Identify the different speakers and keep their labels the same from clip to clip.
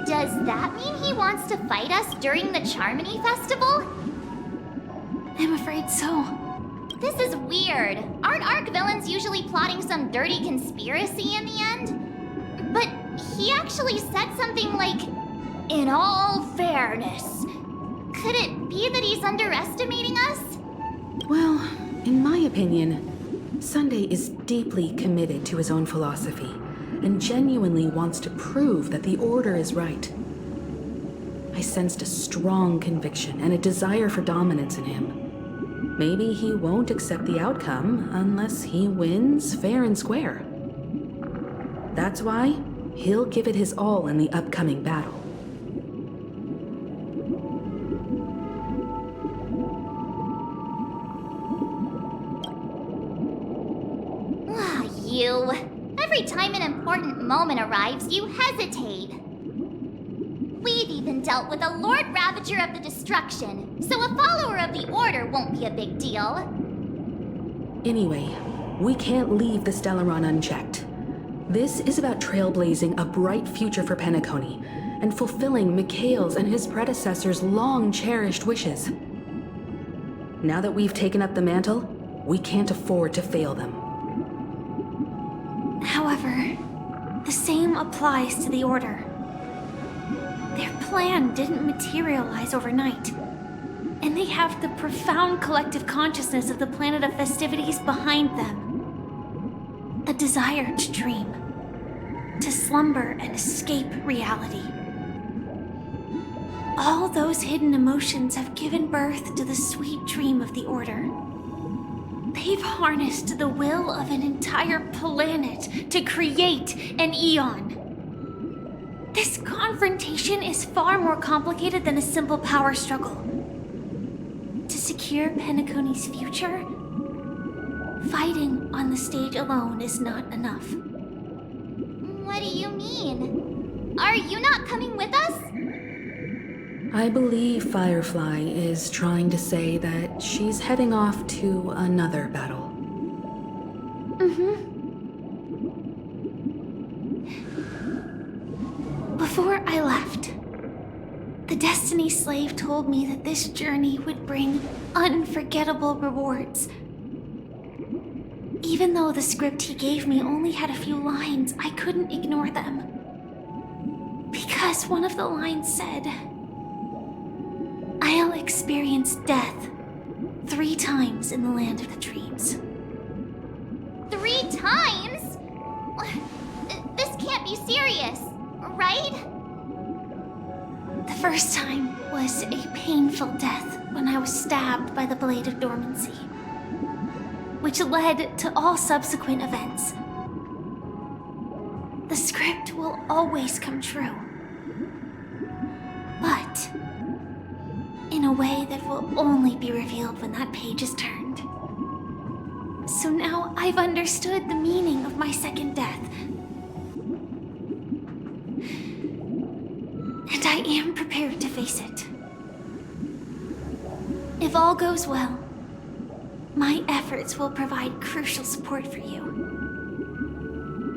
Speaker 1: Does that mean he wants to fight us during the Charmony Festival?
Speaker 2: I'm afraid so.
Speaker 1: This is weird. Aren't Arc villains usually plotting some dirty conspiracy in the end? But he actually said something like, "In all fairness." Could it be that he's underestimating us?
Speaker 3: Well, in my opinion, Sunday is deeply committed to his own philosophy and genuinely wants to prove that the Order is right. I sensed a strong conviction and a desire for dominance in him. Maybe he won't accept the outcome unless he wins fair and square. That's why he'll give it his all in the upcoming battle.
Speaker 1: You. Every time an important moment arrives, you hesitate. We've even dealt with a Lord Ravager of the Destruction, so a follower of the Order won't be a big deal.
Speaker 3: Anyway, we can't leave the Stellaron unchecked. This is about trailblazing a bright future for Penacony and fulfilling Mikhail's and his predecessors' long-cherished wishes. Now that we've taken up the mantle, we can't afford to fail them.
Speaker 2: However, the same applies to the Order. Their plan didn't materialize overnight, and they have the profound collective consciousness of the planet of festivities behind them. A desire to dream, to slumber and escape reality. All those hidden emotions have given birth to the sweet dream of the Order. They've harnessed the will of an entire planet to create an eon. This confrontation is far more complicated than a simple power struggle. To secure Penacony's future, fighting on the stage alone is not enough.
Speaker 1: What do you mean? Are you not coming with us?
Speaker 3: I believe Firefly is trying to say that she's heading off to another battle.
Speaker 2: Before I left, the Destiny Slave told me that this journey would bring unforgettable rewards. Even though the script he gave me only had a few lines, I couldn't ignore them. Because one of the lines said, "I'll experience death 3 times in the land of the dreams."
Speaker 1: 3 times? This can't be serious, right?
Speaker 2: The first time was a painful death when I was stabbed by the Blade of Dormancy, which led to all subsequent events. The script will always come true, but in a way that will only be revealed when that page is turned. So now I've understood the meaning of my second death. And I am prepared to face it. If all goes well, my efforts will provide crucial support for you.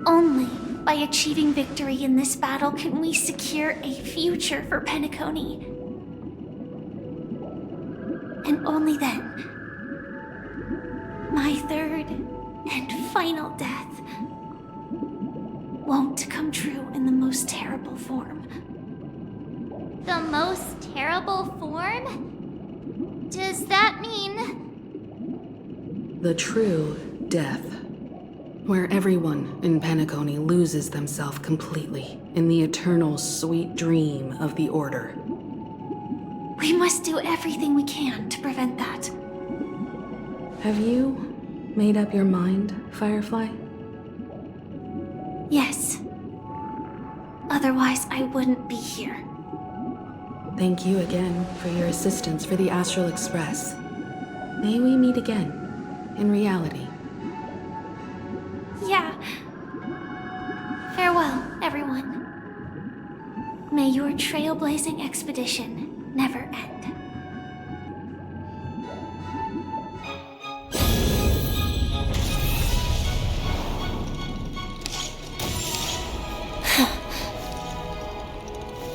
Speaker 2: Only by achieving victory in this battle can we secure a future for Penacony. And only then, my third and final death won't come true in the most terrible form.
Speaker 1: The most terrible form? Does that mean...
Speaker 3: The true death, where everyone in Penacony loses themselves completely in the eternal sweet dream of the Order.
Speaker 2: We must do everything we can to prevent that.
Speaker 3: Have you made up your mind, Firefly?
Speaker 2: Yes. Otherwise, I wouldn't be here.
Speaker 3: Thank you again for your assistance for the Astral Express. May we meet again, in reality.
Speaker 2: Yeah. Farewell, everyone. May your trailblazing expedition never end.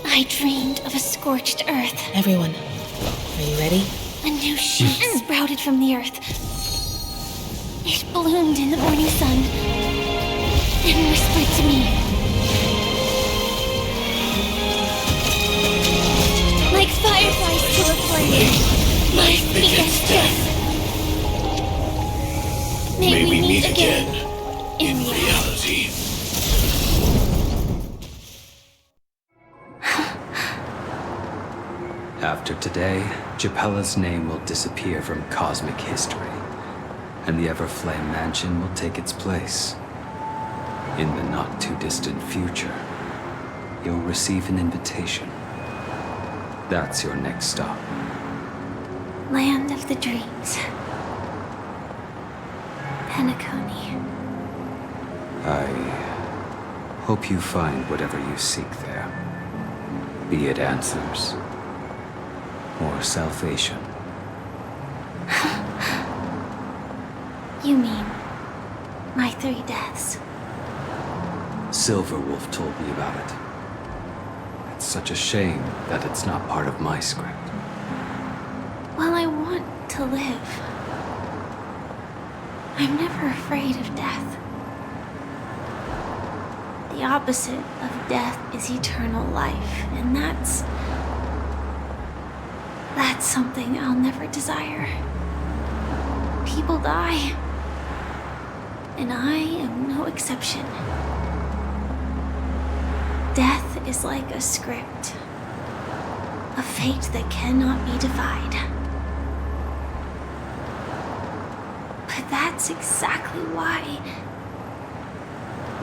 Speaker 2: I dreamed of a scorched earth.
Speaker 3: Everyone, are you ready?
Speaker 2: A new shoot sprouted from the earth. It bloomed in the morning sun and whispered to me. Like fireflies to a flame, my biggest death. May we meet again in reality.
Speaker 4: After today, Japella's name will disappear from cosmic history, and the Everflame Mansion will take its place. In the not-too-distant future, you'll receive an invitation. That's your next stop.
Speaker 2: Land of the Dreams. Penacony.
Speaker 4: I hope you find whatever you seek there. Be it answers or salvation.
Speaker 2: You mean my 3 deaths?
Speaker 4: Silverwolf told me about it. It's such a shame that it's not part of my script.
Speaker 2: Well, I want to live. I'm never afraid of death. The opposite of death is eternal life, and that's something I'll never desire. People die, and I am no exception. Death is like a script, a fate that cannot be defied. But that's exactly why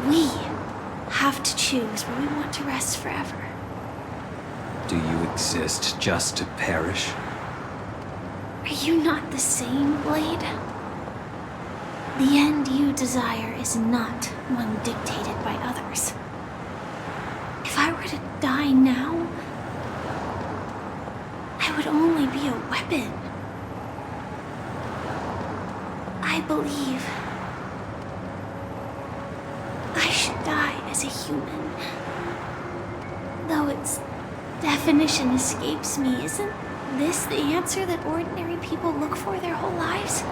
Speaker 2: we have to choose where we want to rest forever.
Speaker 4: Do you exist just to perish?
Speaker 2: Are you not the same, Blade? The end you desire is not one dictated by others. If I were to die now, I would only be a weapon. I believe I should die as a human. Though its definition escapes me, isn't this the answer that ordinary people look for their whole lives?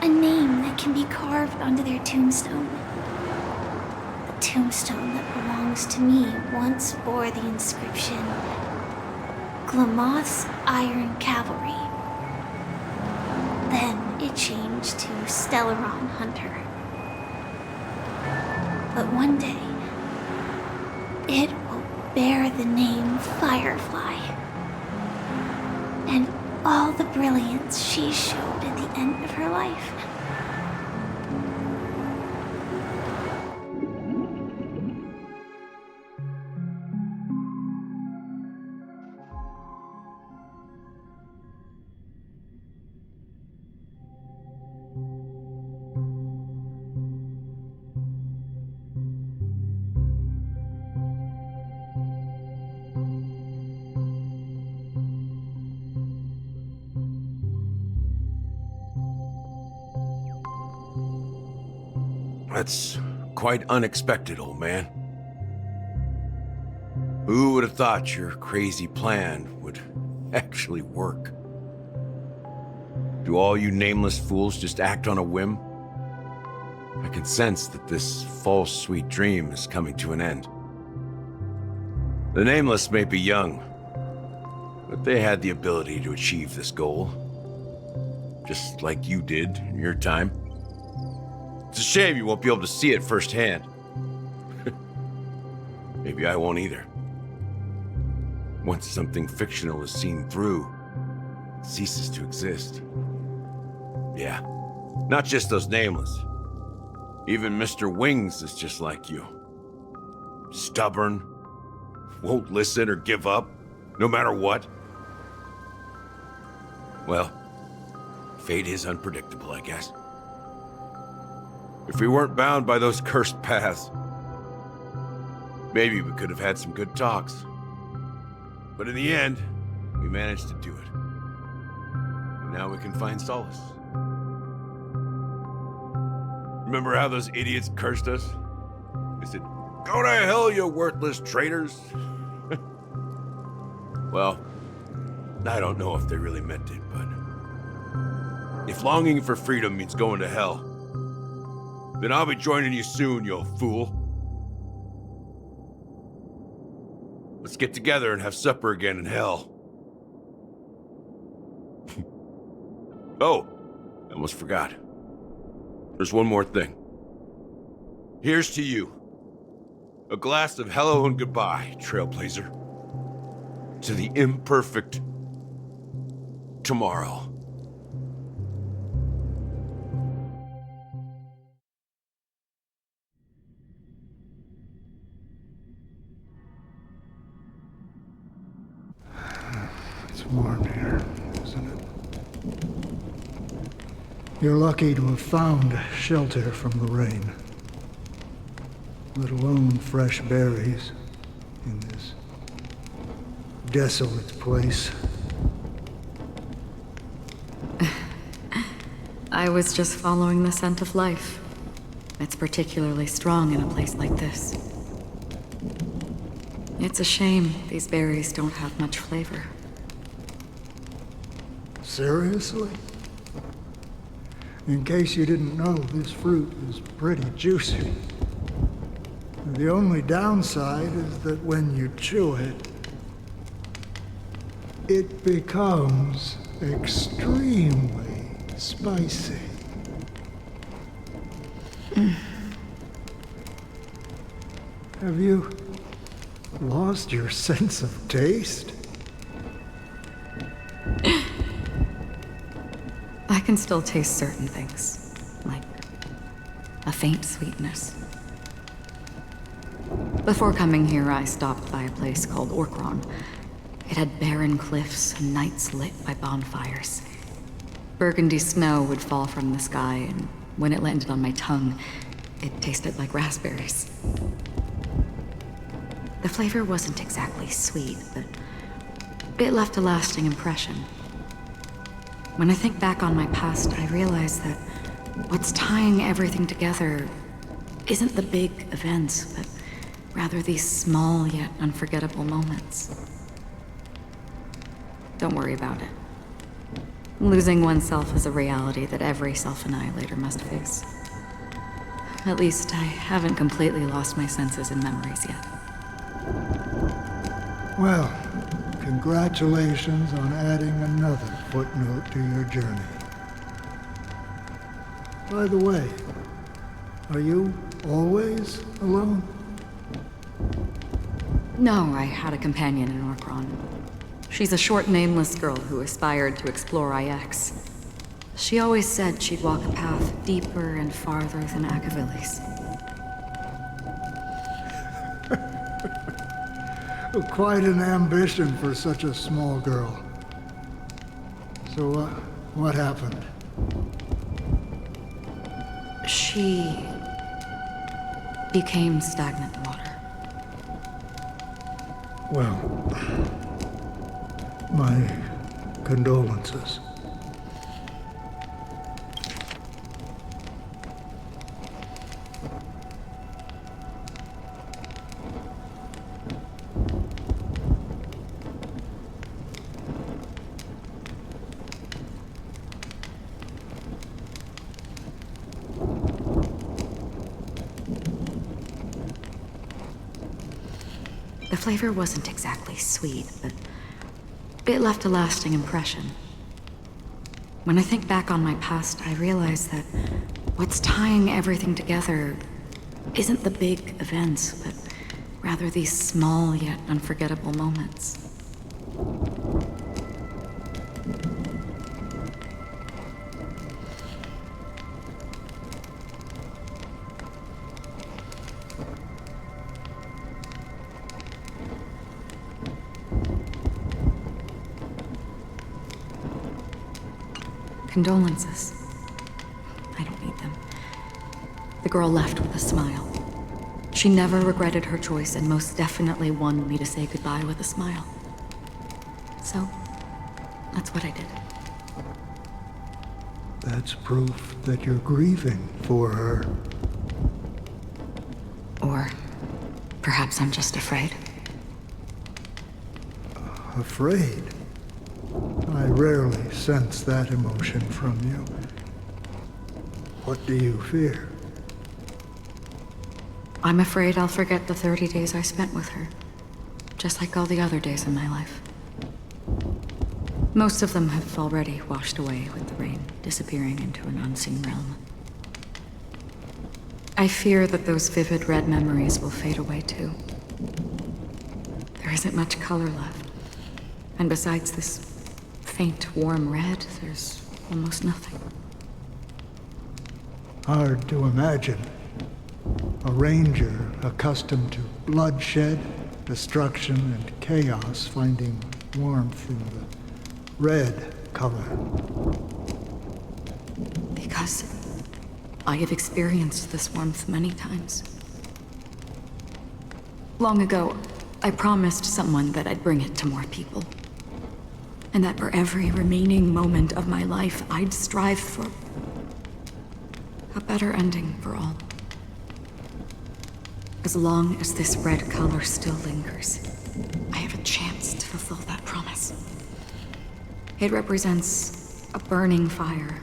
Speaker 2: A name that can be carved onto their tombstone. The tombstone that belongs to me once bore the inscription, Glamoth's Iron Cavalry. Then it changed to Stellaron Hunter. But one day, it will bear the name Firefly. And all the brilliance she showed at the end of her life.
Speaker 5: That's quite unexpected, old man. Who would have thought your crazy plan would actually work? Do all you nameless fools just act on a whim? I can sense that this false sweet dream is coming to an end. The nameless may be young, but they had the ability to achieve this goal. Just like you did in your time. It's a shame you won't be able to see it firsthand. Maybe I won't either. Once something fictional is seen through, it ceases to exist. Yeah, not just those nameless. Even Mr. Wings is just like you. Stubborn, won't listen or give up, no matter what. Well, fate is unpredictable, I guess. If we weren't bound by those cursed paths, maybe we could have had some good talks. But in the end, we managed to do it. And now we can find solace. Remember how those idiots cursed us? They said, "Go to hell, you worthless traitors." Well, I don't know if they really meant it, but if longing for freedom means going to hell, then I'll be joining you soon, you fool. Let's get together and have supper again in hell. Oh, I almost forgot. There's one more thing. Here's to you. A glass of hello and goodbye, Trailblazer. To the imperfect tomorrow.
Speaker 6: It's warm here, isn't it? You're lucky to have found shelter from the rain. Let alone fresh berries in this desolate place.
Speaker 7: I was just following the scent of life. It's particularly strong in a place like this. It's a shame these berries don't have much flavor.
Speaker 6: Seriously? In case you didn't know, this fruit is pretty juicy. The only downside is that when you chew it, it becomes extremely spicy. Have you lost your sense of taste?
Speaker 7: I can still taste certain things, like a faint sweetness. Before coming here, I stopped by a place called Orkron. It had barren cliffs and nights lit by bonfires. Burgundy snow would fall from the sky, and when it landed on my tongue, it tasted like raspberries. The flavor wasn't exactly sweet, but it left a lasting impression. When I think back on my past, I realize that what's tying everything together isn't the big events, but rather these small yet unforgettable moments. Don't worry about it. Losing oneself is a reality that every self-annihilator must face. At least I haven't completely lost my senses and memories yet.
Speaker 6: Well, congratulations on adding another footnote to your journey. By the way, are you always alone?
Speaker 7: No, I had a companion in Orkron. She's a short, nameless girl who aspired to explore IX. She always said she'd walk a path deeper and farther than Akavilis.
Speaker 6: Quite an ambition for such a small girl. So, what happened?
Speaker 7: She became stagnant water.
Speaker 6: Well, my condolences.
Speaker 7: The flavor wasn't exactly sweet, but it left a lasting impression. When I think back on my past, I realize that what's tying everything together isn't the big events, but rather these small yet unforgettable moments. Condolences. I don't need them. The girl left with a smile. She never regretted her choice and most definitely wanted me to say goodbye with a smile. So, that's what I did.
Speaker 6: That's proof that you're grieving for her.
Speaker 7: Or perhaps I'm just afraid.
Speaker 6: Afraid? I rarely sense that emotion from you. What do you fear?
Speaker 7: I'm afraid I'll forget the 30 days I spent with her. Just like all the other days in my life. Most of them have already washed away with the rain, disappearing into an unseen realm. I fear that those vivid red memories will fade away too. There isn't much color left. And besides this faint, warm red, there's almost nothing.
Speaker 6: Hard to imagine. A ranger accustomed to bloodshed, destruction, and chaos finding warmth in the red color.
Speaker 7: Because I have experienced this warmth many times. Long ago, I promised someone that I'd bring it to more people. And that for every remaining moment of my life, I'd strive for a better ending for all. As long as this red color still lingers, I have a chance to fulfill that promise. It represents a burning fire,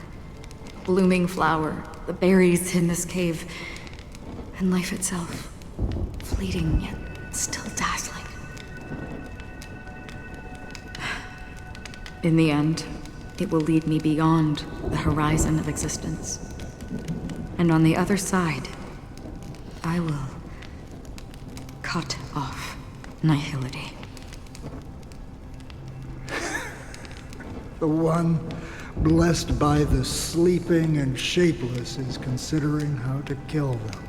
Speaker 7: a blooming flower, the berries in this cave, and life itself, fleeting yet still dazzling. In the end, it will lead me beyond the horizon of existence. And on the other side, I will cut off nihility.
Speaker 6: The one blessed by the sleeping and shapeless is considering how to kill them.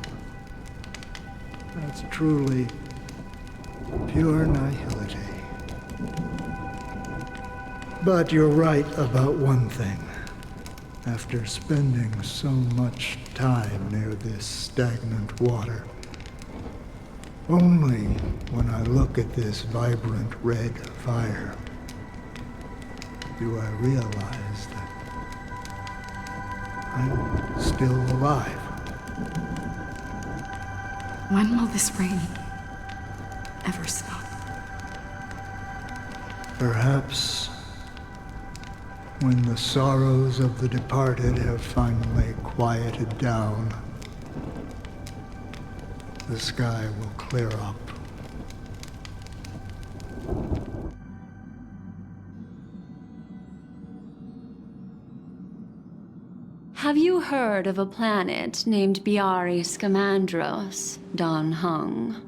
Speaker 6: That's truly pure nihility. But you're right about one thing. After spending so much time near this stagnant water, only when I look at this vibrant red fire do I realize that I'm still alive.
Speaker 7: When will this rain ever stop?
Speaker 6: Perhaps when the sorrows of the departed have finally quieted down, the sky will clear up.
Speaker 8: Have you heard of a planet named Biari Scamandros, Don Hung?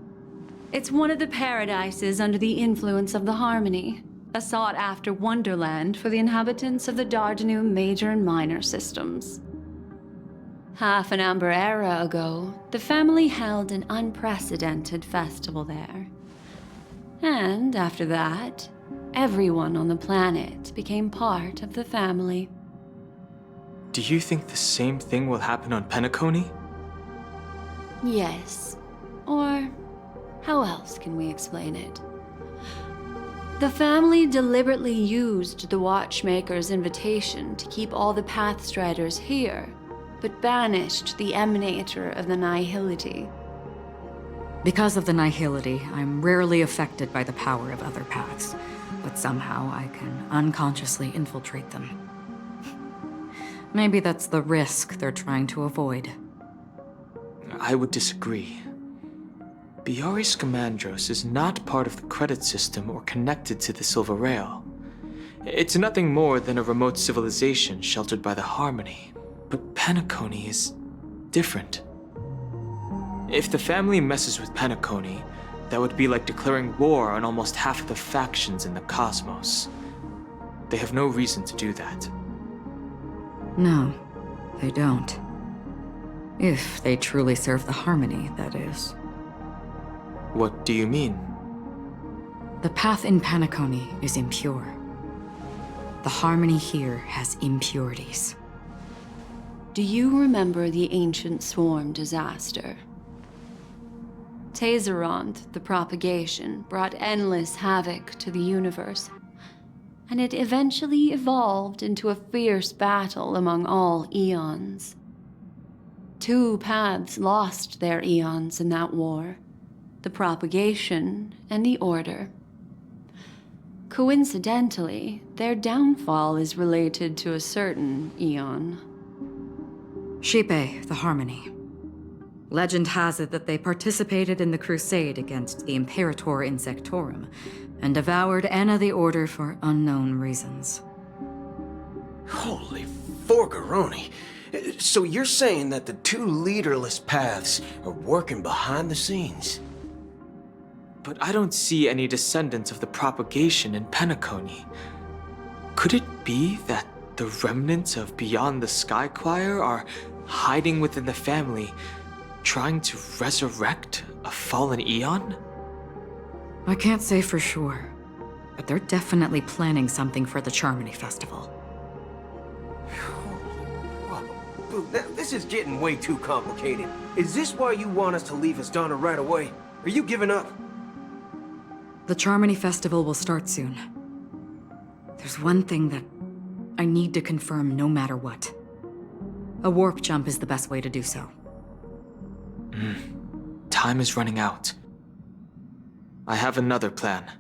Speaker 8: It's one of the paradises under the influence of the Harmony, a sought-after wonderland for the inhabitants of the Dardanu major and minor systems. Half an Amber era ago, the family held an unprecedented festival there. And after that, everyone on the planet became part of the family.
Speaker 9: Do you think the same thing will happen on Penacony?
Speaker 8: Yes. Or how else can we explain it? The family deliberately used the Watchmaker's invitation to keep all the Pathstriders here, but banished the Emanator of the Nihility.
Speaker 7: Because of the nihility, I'm rarely affected by the power of other paths, but somehow I can unconsciously infiltrate them. Maybe that's the risk they're trying to avoid.
Speaker 9: I would disagree. Biari Scamandros is not part of the credit system or connected to the Silver Rail. It's nothing more than a remote civilization sheltered by the Harmony. But Penacony is different. If the family messes with Penacony, that would be like declaring war on almost half of the factions in the cosmos. They have no reason to do that.
Speaker 7: No, they don't. If they truly serve the Harmony, that is.
Speaker 9: What do you mean?
Speaker 7: The path in Penacony is impure. The Harmony here has impurities.
Speaker 8: Do you remember the ancient swarm disaster? Tazerond, the propagation, brought endless havoc to the universe, and it eventually evolved into a fierce battle among all eons. 2 paths lost their eons in that war, the propagation and the Order. Coincidentally, their downfall is related to a certain eon.
Speaker 7: Xipe, the Harmony. Legend has it that they participated in the crusade against the Imperator Insectorum, and devoured Anna the Order for unknown reasons.
Speaker 10: Holy forgaroni. So you're saying that the 2 leaderless paths are working behind the scenes?
Speaker 9: But I don't see any descendants of the propagation in Penacony. Could it be that the remnants of Beyond the Sky Choir are hiding within the family, trying to resurrect a fallen eon?
Speaker 7: I can't say for sure, but they're definitely planning something for the Charmony Festival.
Speaker 10: Whoa, this is getting way too complicated. Is this why you want us to leave Asdana right away? Are you giving up?
Speaker 7: The Charmony Festival will start soon. There's one thing that I need to confirm no matter what. A warp jump is the best way to do so.
Speaker 9: Time is running out. I have another plan.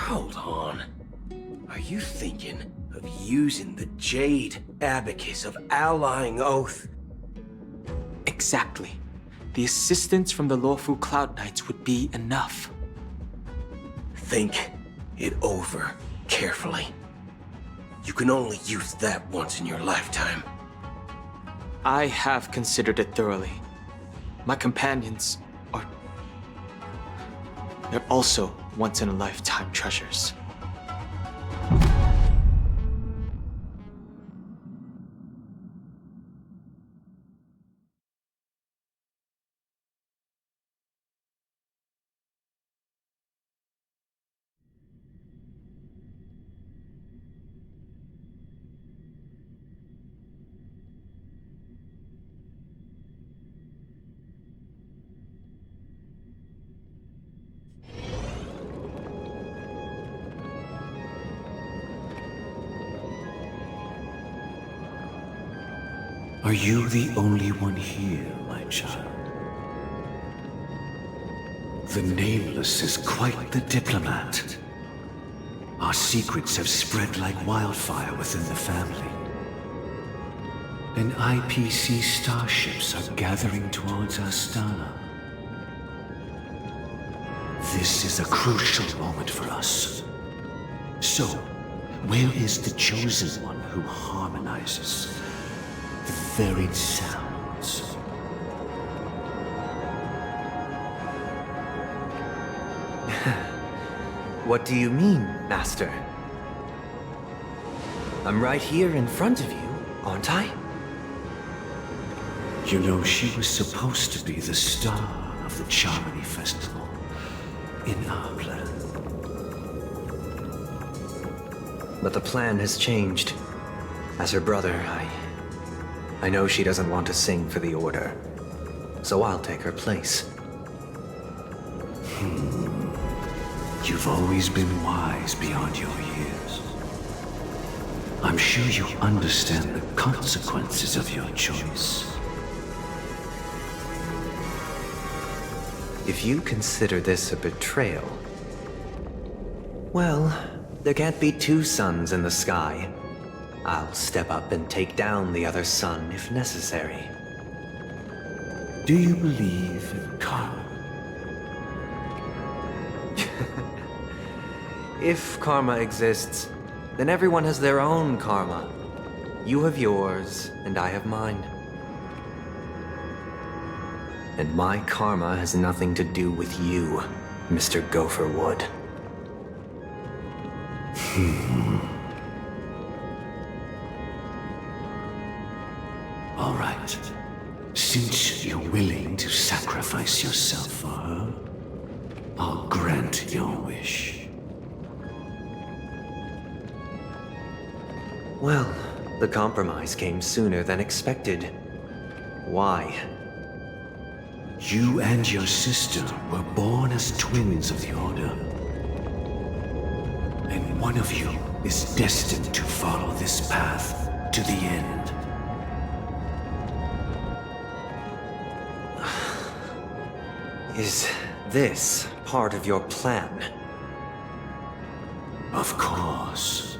Speaker 10: Hold on. Are you thinking of using the Jade Abacus of Allying Oath?
Speaker 9: Exactly. The assistance from the Lawful Cloud Knights would be enough.
Speaker 10: Think it over carefully. You can only use that once in your lifetime.
Speaker 9: I have considered it thoroughly. My companions are... they're also once-in-a-lifetime treasures.
Speaker 11: Are you the only one here, my child? The Nameless is quite the diplomat. Our secrets have spread like wildfire within the family. And IPC starships are gathering towards Astana. This is a crucial moment for us. So, where is the Chosen One who harmonizes the varied sounds?
Speaker 12: What do you mean, Master? I'm right here in front of you, aren't I?
Speaker 11: You know, she was supposed to be the star of the Charmony Festival in our plan.
Speaker 12: But the plan has changed. As her brother, I know she doesn't want to sing for the Order. So I'll take her place.
Speaker 11: You've always been wise beyond your years. I'm sure you understand the consequences of your choice.
Speaker 12: If you consider this a betrayal, well, there can't be two suns in the sky. I'll step up and take down the other sun if necessary.
Speaker 11: Do you believe in karma?
Speaker 12: If karma exists, then everyone has their own karma. You have yours, and I have mine. And my karma has nothing to do with you, Mr. Gopherwood.
Speaker 11: All right. Since you're willing to sacrifice yourself for her, I'll grant your wish.
Speaker 12: Well, the compromise came sooner than expected. Why?
Speaker 11: You and your sister were born as twins of the Order. And one of you is destined to follow this path to the end.
Speaker 12: Is this part of your plan?
Speaker 11: Of course.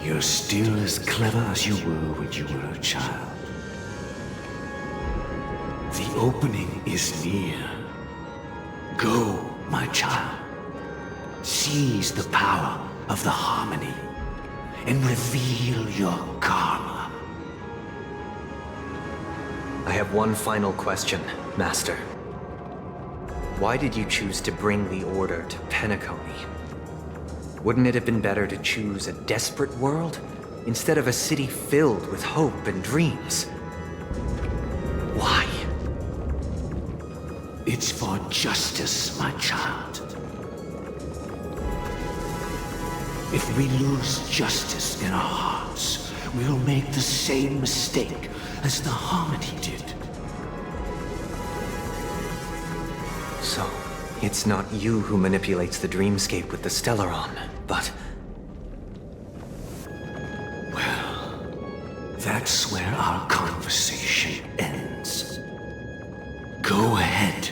Speaker 11: You're still as clever as you were when you were a child. The opening is near. Go, my child. Seize the power of the harmony and reveal your karma.
Speaker 12: I have one final question, Master. Why did you choose to bring the Order to Penacony? Wouldn't it have been better to choose a desperate world instead of a city filled with hope and dreams? Why?
Speaker 11: It's for justice, my child. If we lose justice in our hearts, we'll make the same mistake as the Harmony did.
Speaker 12: So, it's not you who manipulates the dreamscape with the Stellaron, but...
Speaker 11: Well, that's where our conversation ends. Go ahead.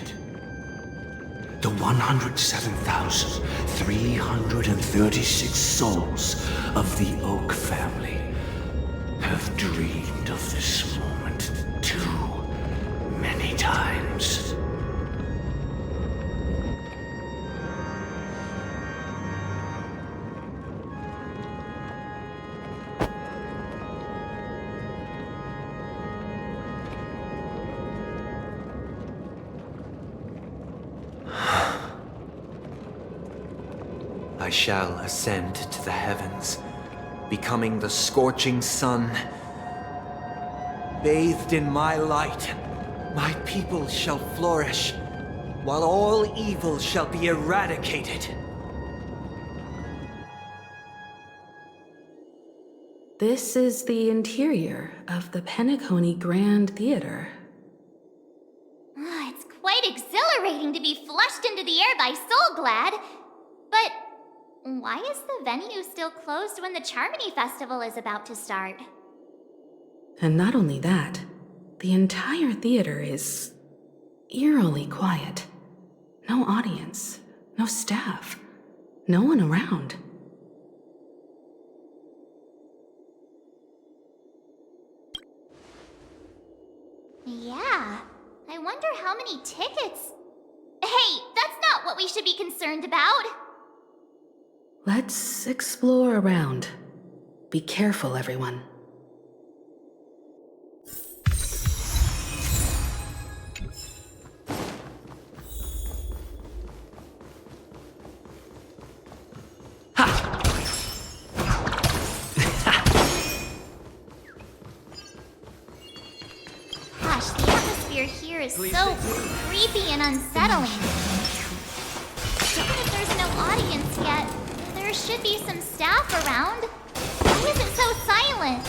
Speaker 11: The 107,336 souls of the Oak family have dreamed of this moment too many times.
Speaker 12: I shall ascend to the heavens, becoming the scorching sun. Bathed in my light, my people shall flourish, while all evil shall be eradicated.
Speaker 3: This is the interior of the Penacony Grand Theater.
Speaker 1: It's quite exhilarating to be flushed into the air by Soulglad. But why is the venue still closed when the Charmony Festival is about to start?
Speaker 3: And not only that, the entire theater is eerily quiet. No audience, no staff, no one around.
Speaker 1: Yeah, I wonder how many tickets... Hey, that's not what we should be concerned about!
Speaker 3: Let's explore around. Be careful, everyone.
Speaker 1: Gosh, the atmosphere here is so creepy and unsettling. Even if there's no audience yet, there should be some staff around. Why is it so silent?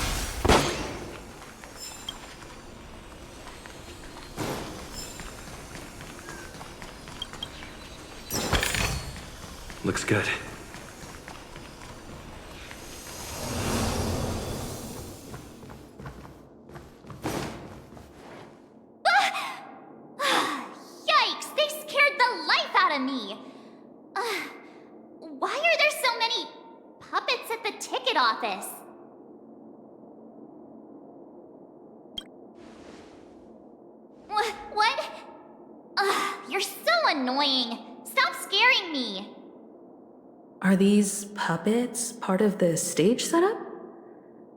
Speaker 10: Looks good.
Speaker 1: Yikes, they scared the life out of me. Why are there so many puppets at the ticket office? What? You're so annoying. Stop scaring me.
Speaker 3: Are these puppets part of the stage setup?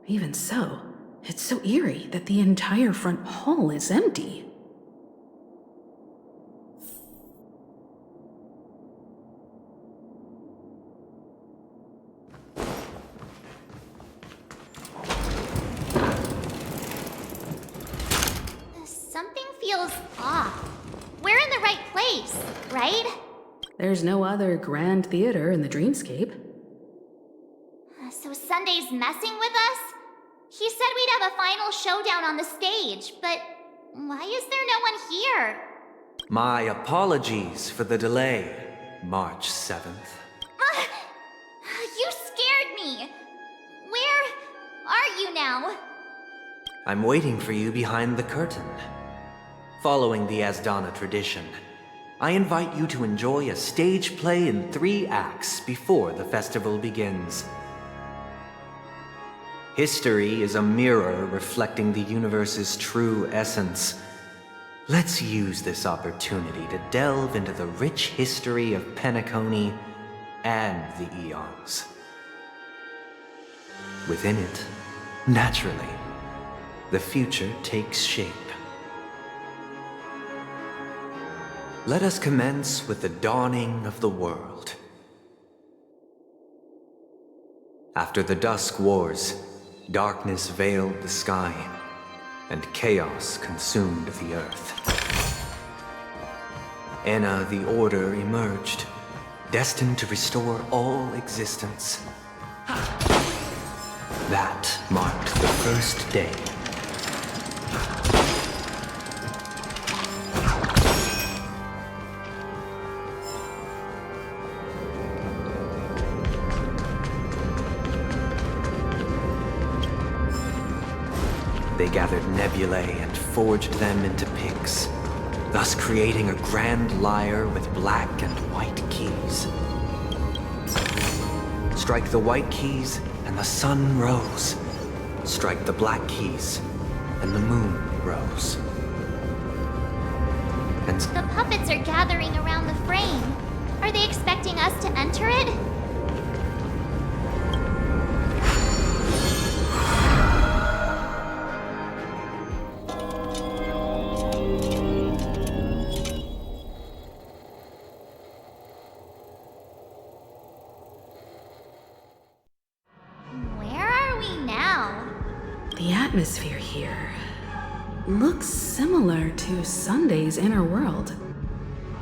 Speaker 3: Even so, it's so eerie that the entire front hall is empty.
Speaker 1: something feels off. We're in the right place, right?
Speaker 3: There's no other grand theater in the dreamscape.
Speaker 1: So Sunday's messing with us? He said we'd have a final showdown on the stage, but why is there no one here?
Speaker 12: My apologies for the delay, March 7th.
Speaker 1: You scared me! Where are you now?
Speaker 12: I'm waiting for you behind the curtain. Following the Asdana tradition, I invite you to enjoy a stage play in 3 acts before the festival begins. History is a mirror reflecting the universe's true essence. Let's use this opportunity to delve into the rich history of Penacony and the Eons. Within it, naturally, the future takes shape. Let us commence with the dawning of the world. After the Dusk Wars, darkness veiled the sky, and chaos consumed the earth. Enna the Order emerged, destined to restore all existence. That marked the first day. They gathered nebulae and forged them into picks, thus creating a grand lyre with black and white keys. Strike the white keys, and the sun rose. Strike the black keys, and the moon rose. And
Speaker 1: The puppets are gathering around the frame. Are they expecting us to enter it? Where are we now?
Speaker 3: The atmosphere here looks similar to Sunday's inner world.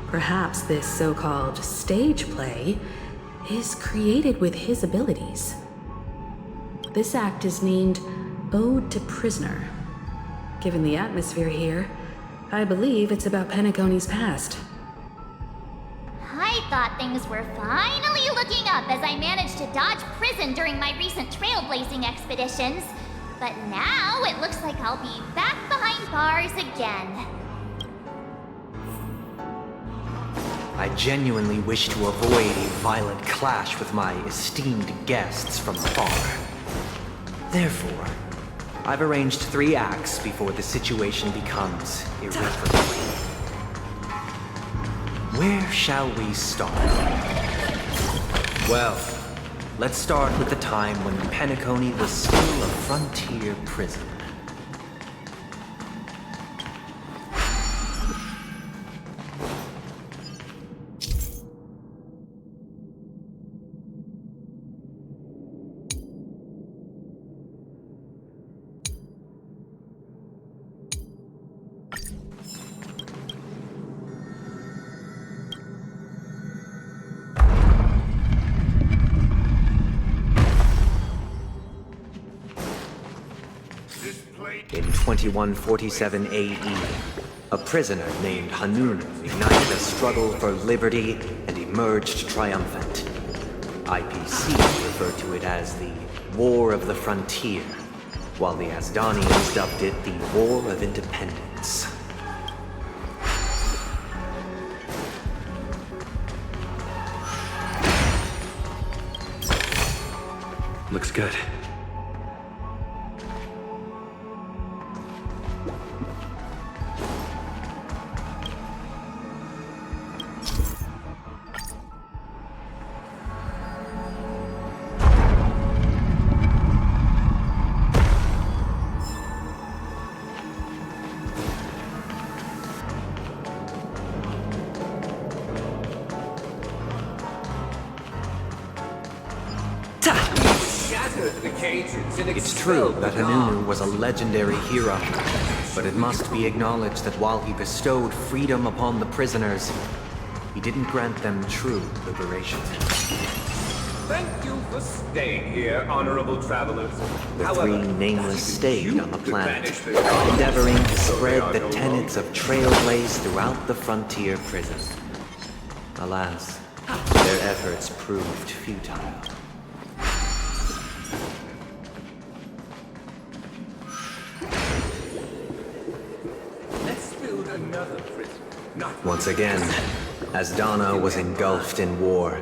Speaker 3: Perhaps this so-called stage play is created with his abilities. This act is named Ode to Prisoner. Given the atmosphere here, I believe it's about Penacony's past.
Speaker 1: I thought things were finally looking up as I managed to dodge prison during my recent trailblazing expeditions. But now it looks like I'll be back behind bars again.
Speaker 12: I genuinely wish to avoid a violent clash with my esteemed guests from afar. Therefore, I've arranged 3 acts before the situation becomes irreparable. Where shall we start? Well, let's start with the time when Penacony was still a frontier prison. In 2147 AE, a prisoner named Hanun ignited a struggle for liberty and emerged triumphant. IPC referred to it as the War of the Frontier, while the Asdanians dubbed it the War of Independence.
Speaker 11: Looks good.
Speaker 10: entered the cages and
Speaker 12: It's true
Speaker 10: expelled
Speaker 12: that
Speaker 10: the
Speaker 12: Hanunu
Speaker 10: guards.
Speaker 12: was a legendary hero, but it must be acknowledged that while he bestowed freedom upon the prisoners, he didn't grant them true liberation.
Speaker 10: Thank you for staying here, honorable travelers.
Speaker 12: The
Speaker 10: However,
Speaker 12: three nameless
Speaker 10: that
Speaker 12: stayed
Speaker 10: you
Speaker 12: on the
Speaker 10: could
Speaker 12: planet,
Speaker 10: banish the guards,
Speaker 12: endeavoring to
Speaker 10: so they
Speaker 12: spread
Speaker 10: are
Speaker 12: the
Speaker 10: no
Speaker 12: tenets
Speaker 10: longer.
Speaker 12: of trailblaze throughout the frontier prison. Alas, their efforts proved futile.
Speaker 10: Let's build another prison. Not
Speaker 12: Once again, as Dana was engulfed in war,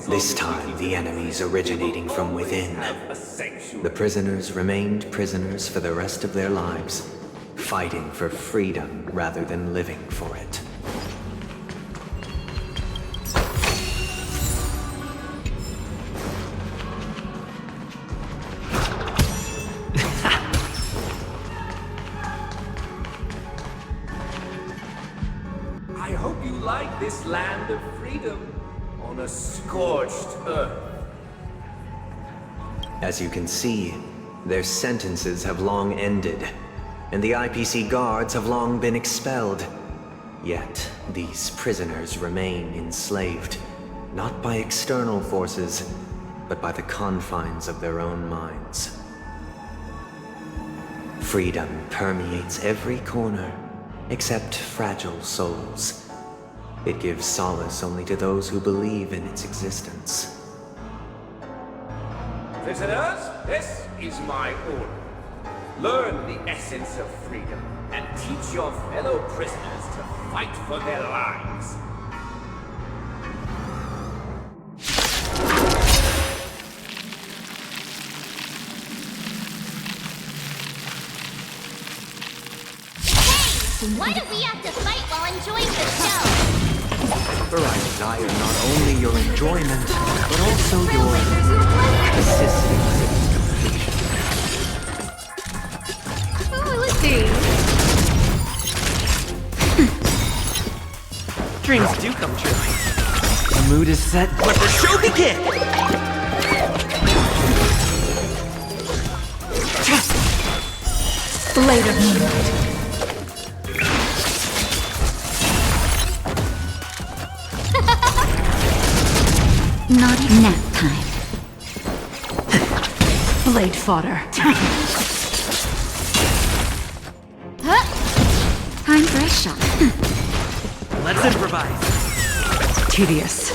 Speaker 12: this time the enemies originating from within.
Speaker 10: have a sanctuary.
Speaker 12: The prisoners remained prisoners for the rest of their lives, fighting for freedom rather than living for it.
Speaker 10: I hope you like this land of freedom on a scorched earth.
Speaker 12: As you can see, their sentences have long ended, and the IPC guards have long been expelled. Yet, these prisoners remain enslaved, not by external forces, but by the confines of their own minds. Freedom permeates every corner, except fragile souls. It gives solace only to those who believe in its existence.
Speaker 10: Prisoners, this is my order. Learn the essence of freedom and teach your fellow prisoners to fight for their lives.
Speaker 1: Why do we have to fight while enjoying the show?
Speaker 12: For I desire not only your enjoyment, but also your
Speaker 1: Trailblazers, your blessing!
Speaker 12: assistance in its completion.
Speaker 2: Oh, let's see.
Speaker 9: Dreams do come true. The mood is set. Let the show begin!
Speaker 2: Blade of Moonlight. Naughty nap time. Blade fodder. Time for a shot.
Speaker 9: Let's improvise.
Speaker 2: Tedious.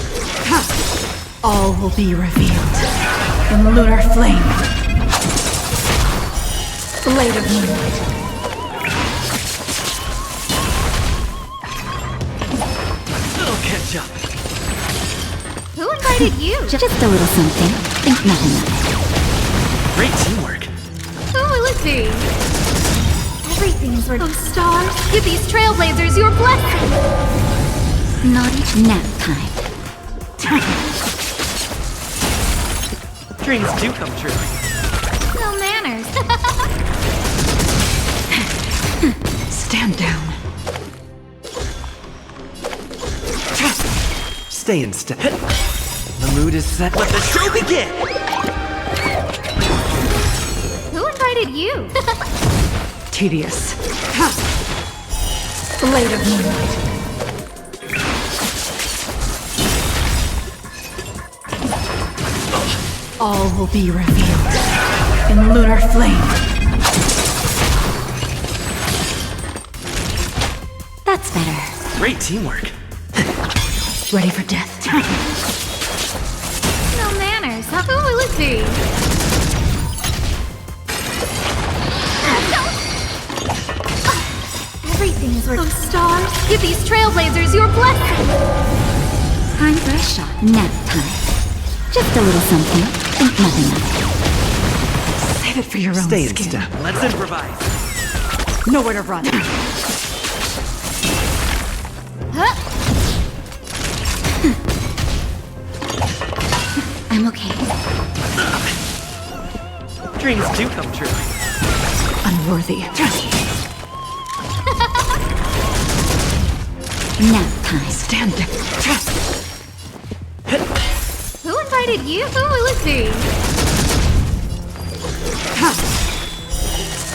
Speaker 2: All will be revealed in lunar flame. Blade of Moonlight.
Speaker 9: It'll catch up.
Speaker 1: Who invited you?
Speaker 2: Just a little something. Think nothing of it.
Speaker 9: Great teamwork.
Speaker 1: Who will it be? Everything is worth. Oh, stars, give these trailblazers your blessing!
Speaker 2: Naughty nap time.
Speaker 9: Dreams do come true.
Speaker 1: No manners.
Speaker 2: Stand down.
Speaker 9: Stay in step. The mood is set. Let the show begin!
Speaker 1: Who invited you?
Speaker 2: Tedious. Blade of Moonlight. All will be revealed in lunar flame. That's better.
Speaker 9: Great teamwork.
Speaker 2: Ready for death.
Speaker 1: No manners. Who will it be? Everything is worth. Oh, stars, give these trailblazers your blessing!
Speaker 2: Time for a shot. Nap time. Just a little something. Think nothing of it. Save it for your own
Speaker 9: Stay in
Speaker 2: skin.
Speaker 9: step. Let's improvise.
Speaker 2: Nowhere to run. I'm okay.
Speaker 9: Dreams do come true.
Speaker 2: Unworthy. Nap time. Stand down.
Speaker 1: Who invited you? Who will it be?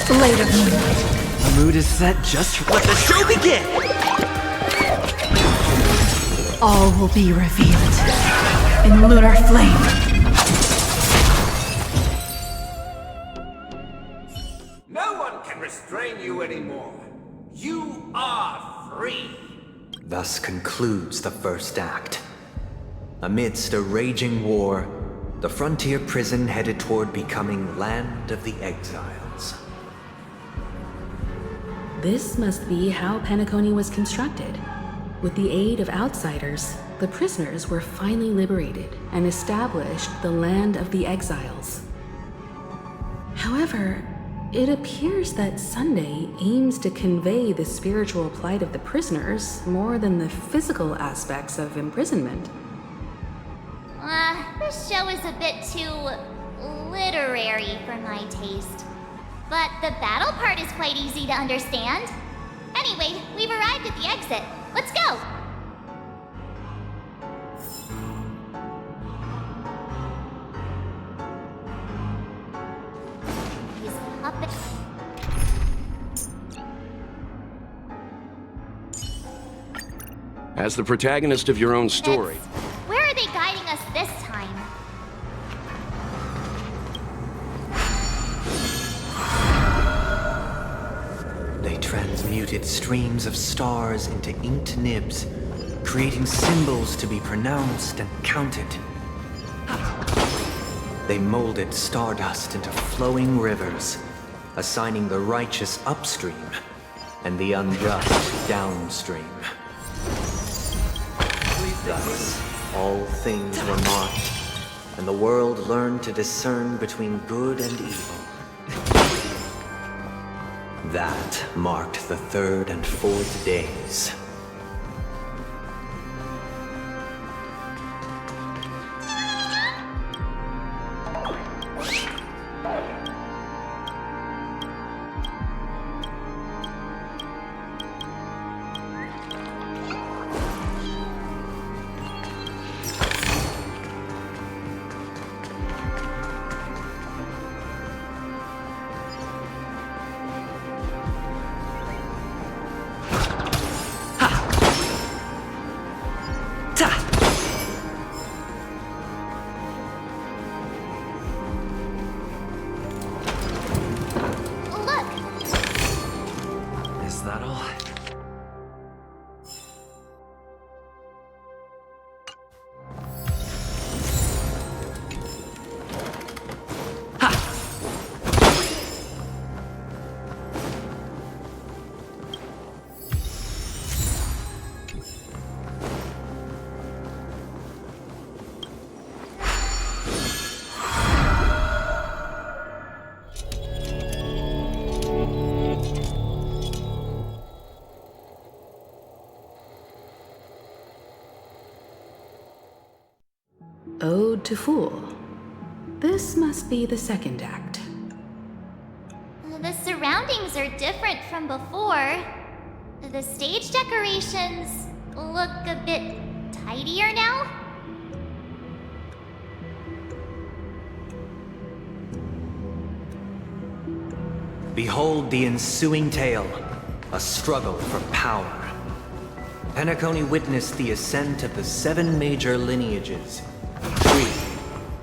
Speaker 2: Blade of Moonlight.
Speaker 12: The mood is set just for let the show begin!
Speaker 2: All will be revealed in lunar flame.
Speaker 10: No one can restrain you anymore. You are free.
Speaker 12: Thus concludes the first act. Amidst a raging war, the frontier prison headed toward becoming Land of the Exiles.
Speaker 3: This must be how Penacony was constructed. With the aid of outsiders, the prisoners were finally liberated and established the Land of the Exiles. However, it appears that Sunday aims to convey the spiritual plight of the prisoners more than the physical aspects of imprisonment.
Speaker 1: This show is a bit too literary for my taste. But the battle part is quite easy to understand. Anyway, we've arrived at the exit. Let's go! These puppets...
Speaker 13: As the protagonist of your own story.
Speaker 1: Where are they guiding us this time?
Speaker 12: They transmuted streams of stars into inked nibs, creating symbols to be pronounced and counted. They molded stardust into flowing rivers, assigning the righteous upstream and the unjust downstream. Thus, all things were marked, and the world learned to discern between good and evil. That marked the third and fourth days. Is that all?
Speaker 3: Ode to Fool. This must be the second act.
Speaker 1: The surroundings are different from before. The stage decorations look a bit tidier now.
Speaker 12: Behold the ensuing tale, a struggle for power. Penacony witnessed the ascent of the 7 major lineages: tree,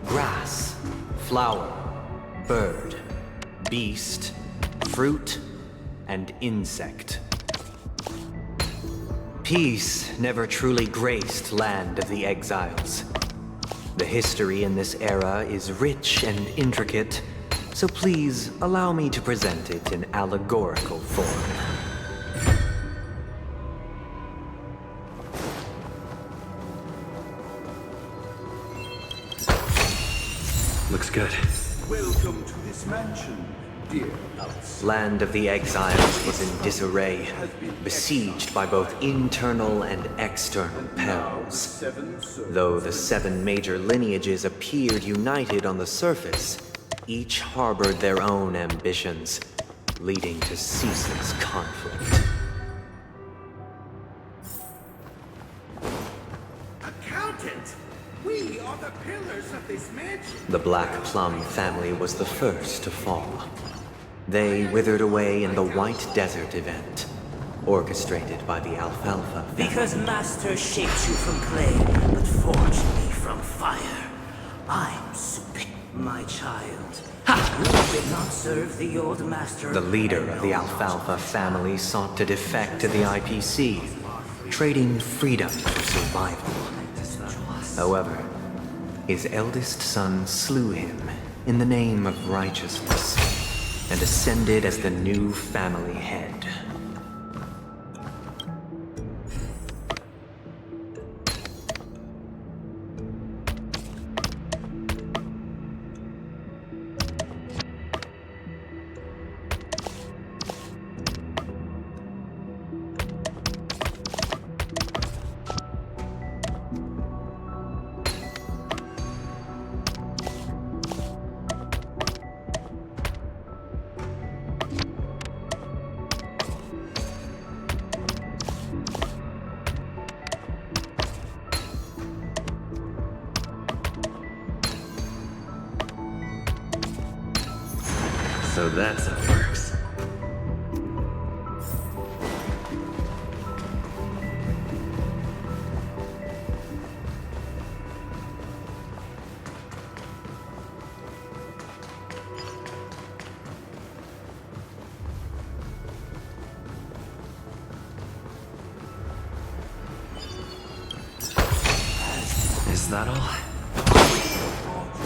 Speaker 12: grass, flower, bird, beast, fruit, and insect. Peace never truly graced Land of the Exiles. The history in this era is rich and intricate, so please allow me to present it in allegorical form.
Speaker 11: Looks good.
Speaker 10: Welcome to this mansion, dear Alice.
Speaker 12: Land of the Exiles was in disarray, besieged by both internal and external perils. Though the 7 major lineages appeared united on the surface, each harbored their own ambitions, leading to ceaseless conflict.
Speaker 10: Accountant, we are are the pillars of this mansion.
Speaker 12: The Black Plum family was the first to fall. They withered away in the White Desert event, orchestrated by the Alfalfa family.
Speaker 14: Because Master shaped you from clay, but forged me from fire. I'm Supik, my child. You did not serve the old master.
Speaker 12: The leader of the Alfalfa family sought to defect to the IPC, trading freedom for survival. However, his eldest son slew him in the name of righteousness and ascended as the new family head. So that's how it works. Is that all?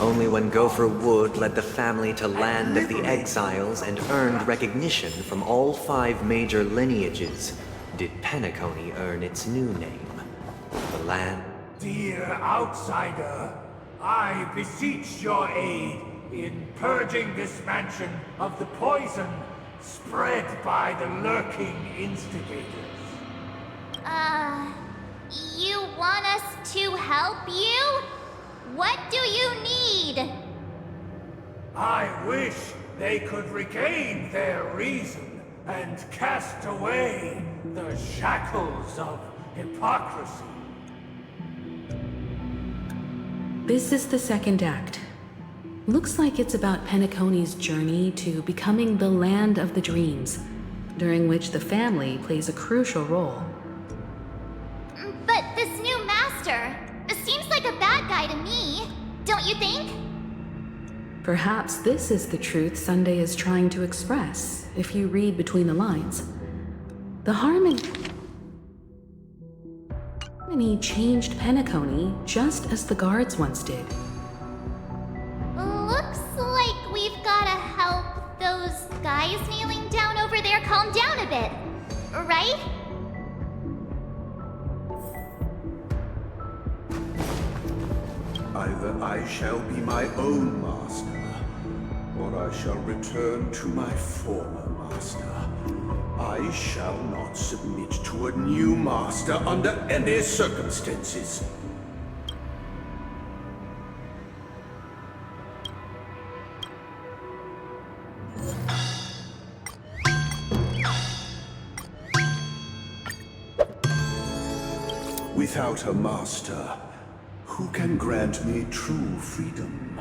Speaker 12: Only when Gopher Wood led the family to Land of the Exiles and earned recognition from all 5 major lineages did Penacony earn its new name, the Land.
Speaker 10: Dear outsider, I beseech your aid in purging this mansion of the poison spread by the lurking instigators.
Speaker 1: You want us to help you? What do you need?
Speaker 10: I wish they could regain their reason and cast away the shackles of hypocrisy.
Speaker 3: This is the second act. Looks like it's about Penacony's journey to becoming the Land of the Dreams, during which the family plays a crucial role.
Speaker 1: But this new master seems like a bad guy to me, don't you think?
Speaker 3: Perhaps this is the truth Sunday is trying to express, if you read between the lines. The harmony changed Penacony just as the guards once did.
Speaker 1: Looks like we've gotta help those guys kneeling down over there calm down a bit, right?
Speaker 15: Either I shall be my own master, or I shall return to my former master. I shall not submit to a new master under any circumstances. Without a master, who can grant me true freedom?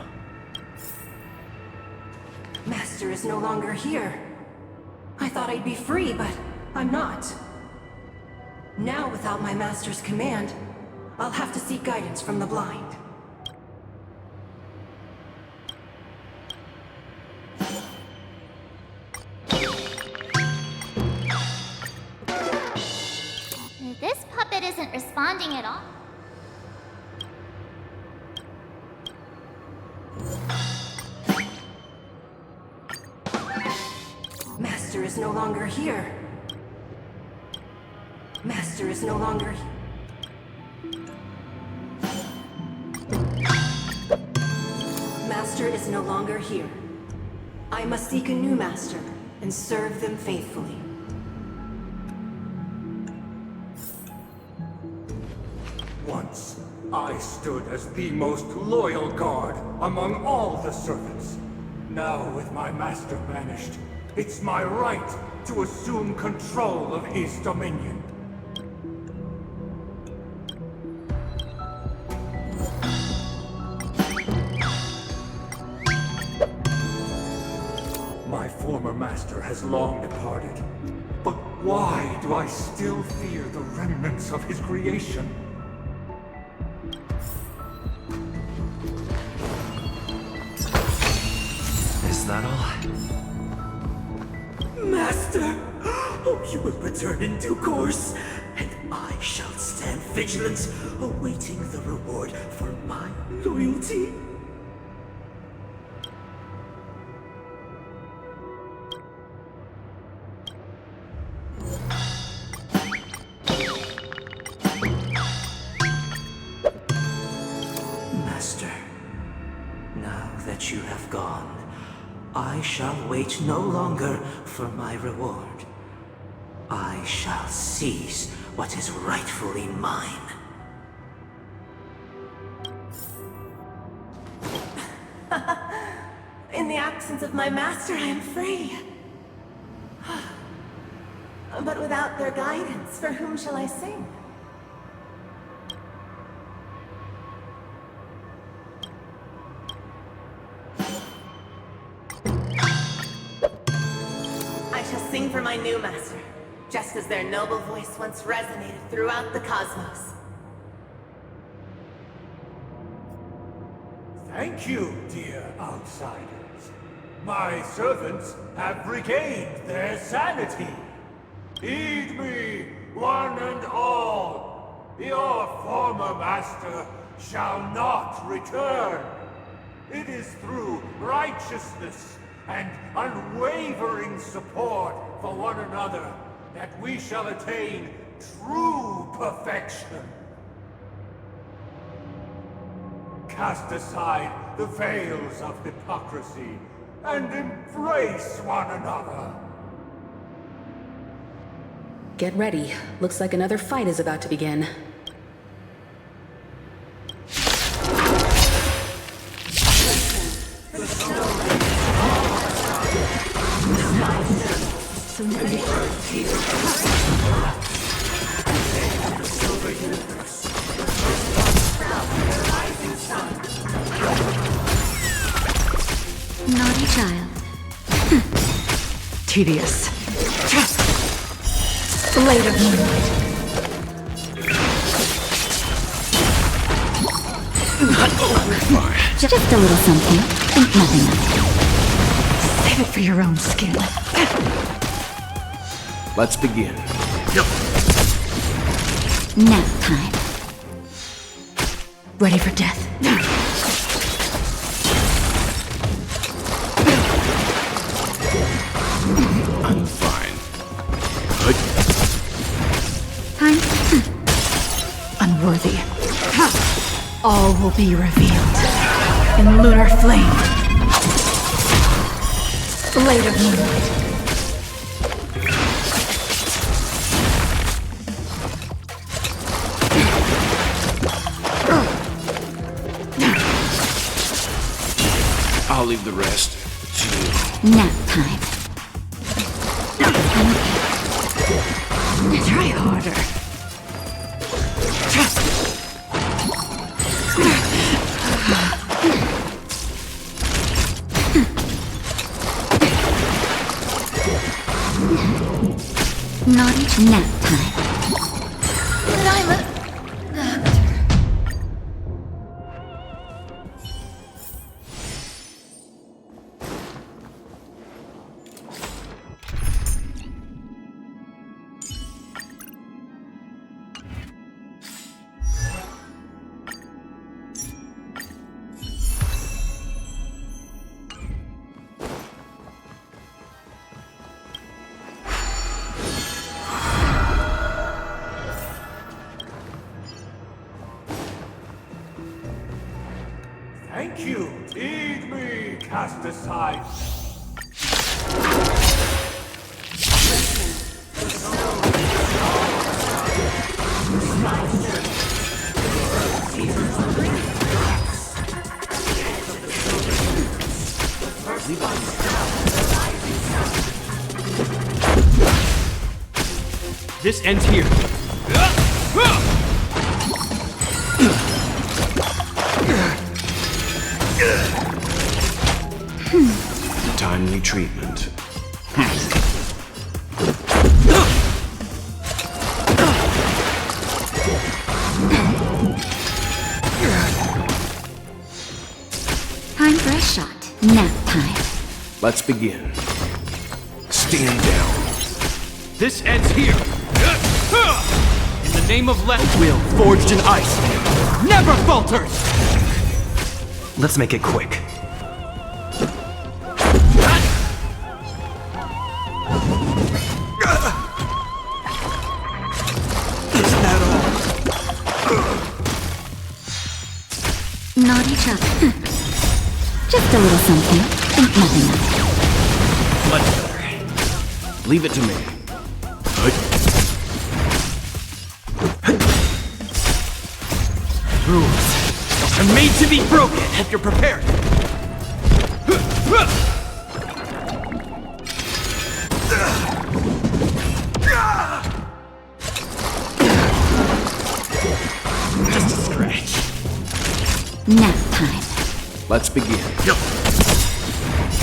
Speaker 16: Master is no longer here. I thought I'd be free, but I'm not. Now, without my master's command, I'll have to seek guidance from the blind.
Speaker 1: This puppet isn't responding at all.
Speaker 16: Master is no longer here. Master is no longer here. Master is no longer here. I must seek a new master and serve them faithfully.
Speaker 10: Once, I stood as the most loyal guard among all the servants. Now, with my master banished, it's my right to assume control of his dominion. master has long departed. But why do I still fear the remnants of his creation?
Speaker 12: Is that all?
Speaker 14: Master! Oh, you will return in due course, and I shall stand vigilant, awaiting the reward for my loyalty. Master, now that you have gone, I shall wait no longer for my reward. I shall seize what is rightfully mine.
Speaker 16: In the absence of my master, I am free. But without their guidance, for whom shall I sing? I shall sing for my new master, just as their noble voice once resonated throughout the cosmos.
Speaker 10: Thank you, dear outsiders. My servants have regained their sanity. Heed me, one and all. Your former master shall not return. It is through righteousness and unwavering support for one another that we shall attain true perfection. Cast aside the veils of hypocrisy and embrace one another.
Speaker 3: Get ready. Looks like another fight is about to begin.
Speaker 2: Naughty child.
Speaker 7: Tedious.
Speaker 2: Later. Just a little something. Think nothing of it.
Speaker 7: Save it for your own skin.
Speaker 5: Let's begin.
Speaker 2: Nap time.
Speaker 7: Ready for death.
Speaker 5: I'm fine.
Speaker 2: Time.
Speaker 7: Unworthy. All will be revealed in lunar flame.
Speaker 2: Later.
Speaker 13: I'll leave the rest to you.
Speaker 2: Nap time.
Speaker 7: Try harder.
Speaker 2: Naughty nap time.
Speaker 1: But I'm a...
Speaker 10: Thank you. Heed me, cast aside.
Speaker 9: This ends here.
Speaker 11: Timely treatment.
Speaker 13: Let's begin. Stand down.
Speaker 9: This ends here! In the name of will forged in ice, never falters!
Speaker 12: Let's make it quick.
Speaker 2: Not each other. Just a little something. Think nothing of it.
Speaker 13: Much better. Leave it to me.
Speaker 9: Rules are made to be broken. Hope you're prepared. Just a scratch.
Speaker 2: Nap time.
Speaker 13: Let's begin.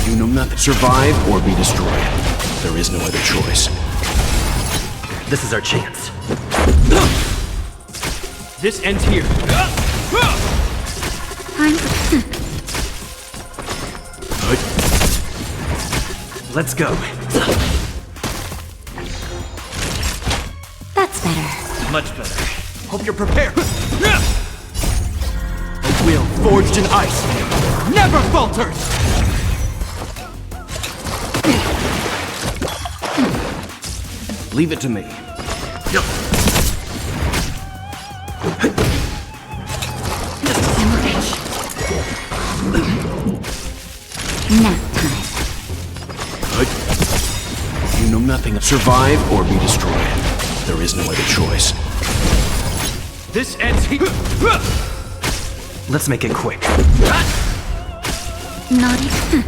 Speaker 13: You know nothing. Survive or be destroyed. There is no other choice.
Speaker 12: This is our chance.
Speaker 9: This ends here.
Speaker 2: Time for...
Speaker 12: Let's go.
Speaker 2: That's better.
Speaker 9: Much better. Hope you're prepared. A will forged in ice never falters!
Speaker 13: Leave it to me.
Speaker 2: Nap time.
Speaker 13: You know nothing. Survive or be destroyed. There is no other choice.
Speaker 9: This ends here.
Speaker 12: Let's make it quick.
Speaker 2: Not even...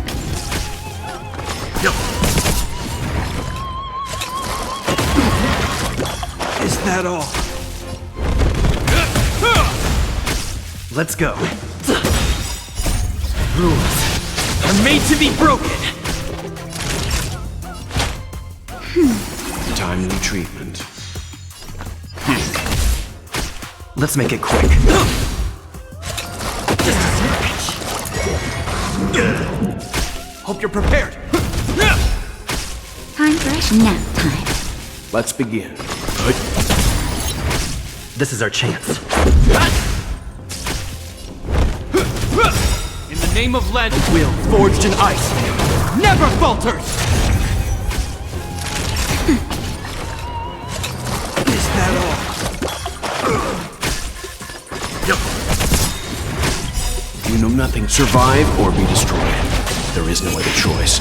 Speaker 9: Is that all?
Speaker 12: Let's go.
Speaker 9: Rules are made to be broken.
Speaker 13: Timely treatment.
Speaker 12: Let's make it quick.
Speaker 9: Just a scratch. Hope you're prepared.
Speaker 2: Time for nap time.
Speaker 13: Let's begin.
Speaker 12: This is our chance.
Speaker 9: In the name of will forged in ice never falters! Is that all?
Speaker 13: You know nothing. Survive or be destroyed. There is no other choice.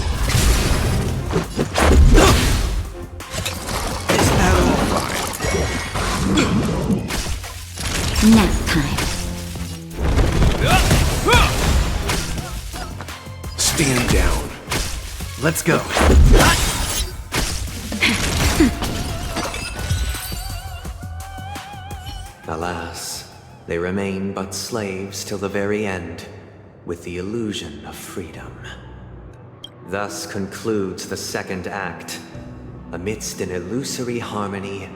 Speaker 9: Is that all?
Speaker 2: Nap time.
Speaker 13: Stand down.
Speaker 12: Let's go. Alas, they remain but slaves till the very end, with the illusion of freedom. Thus concludes the second act. Amidst an illusory harmony,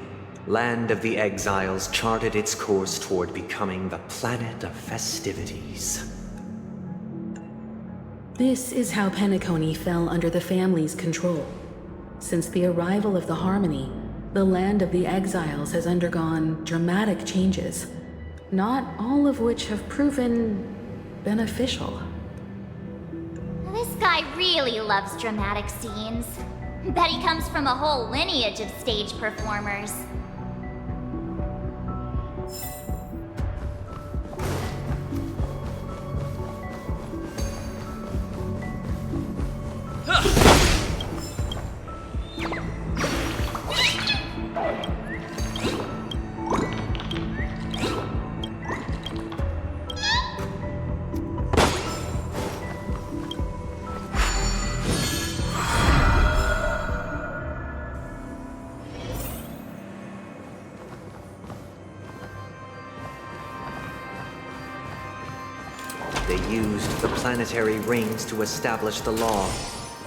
Speaker 12: Land of the Exiles charted its course toward becoming the planet of festivities.
Speaker 3: This is how Penacony fell under the family's control. Since the arrival of the Harmony, the Land of the Exiles has undergone dramatic changes, not all of which have proven beneficial.
Speaker 1: This guy really loves dramatic scenes. Bet he comes from a whole lineage of stage performers.
Speaker 12: They used the planetary rings to establish the law,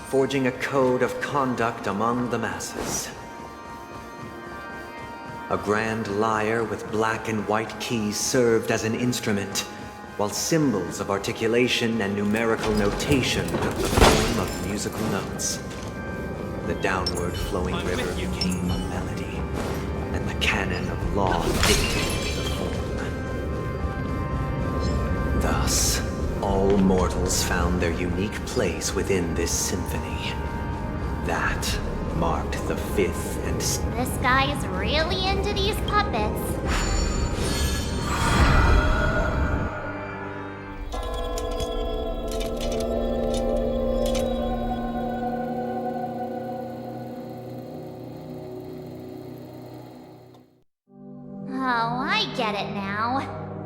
Speaker 12: forging a code of conduct among the masses. A grand lyre with black and white keys served as an instrument, while symbols of articulation and numerical notation took the form of musical notes. The downward flowing river became a melody, and the canon of law dictated the form. Thus, all mortals found their unique place within this symphony. That marked the fifth and...
Speaker 1: This guy is really into these puppets. Oh, I get it now.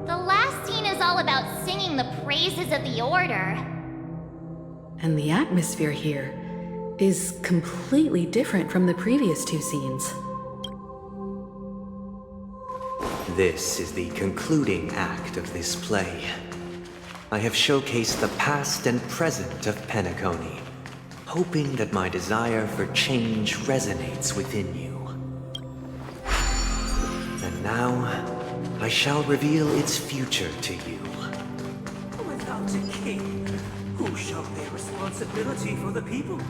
Speaker 1: The last scene is all about singing the praises of the Order.
Speaker 3: And the atmosphere here is completely different from the previous two scenes.
Speaker 12: This is the concluding act of this play. I have showcased the past and present of Penacony, hoping that my desire for change resonates within you. And now, I shall reveal its future to you.
Speaker 14: Without a king, who shall bear responsibility for the people?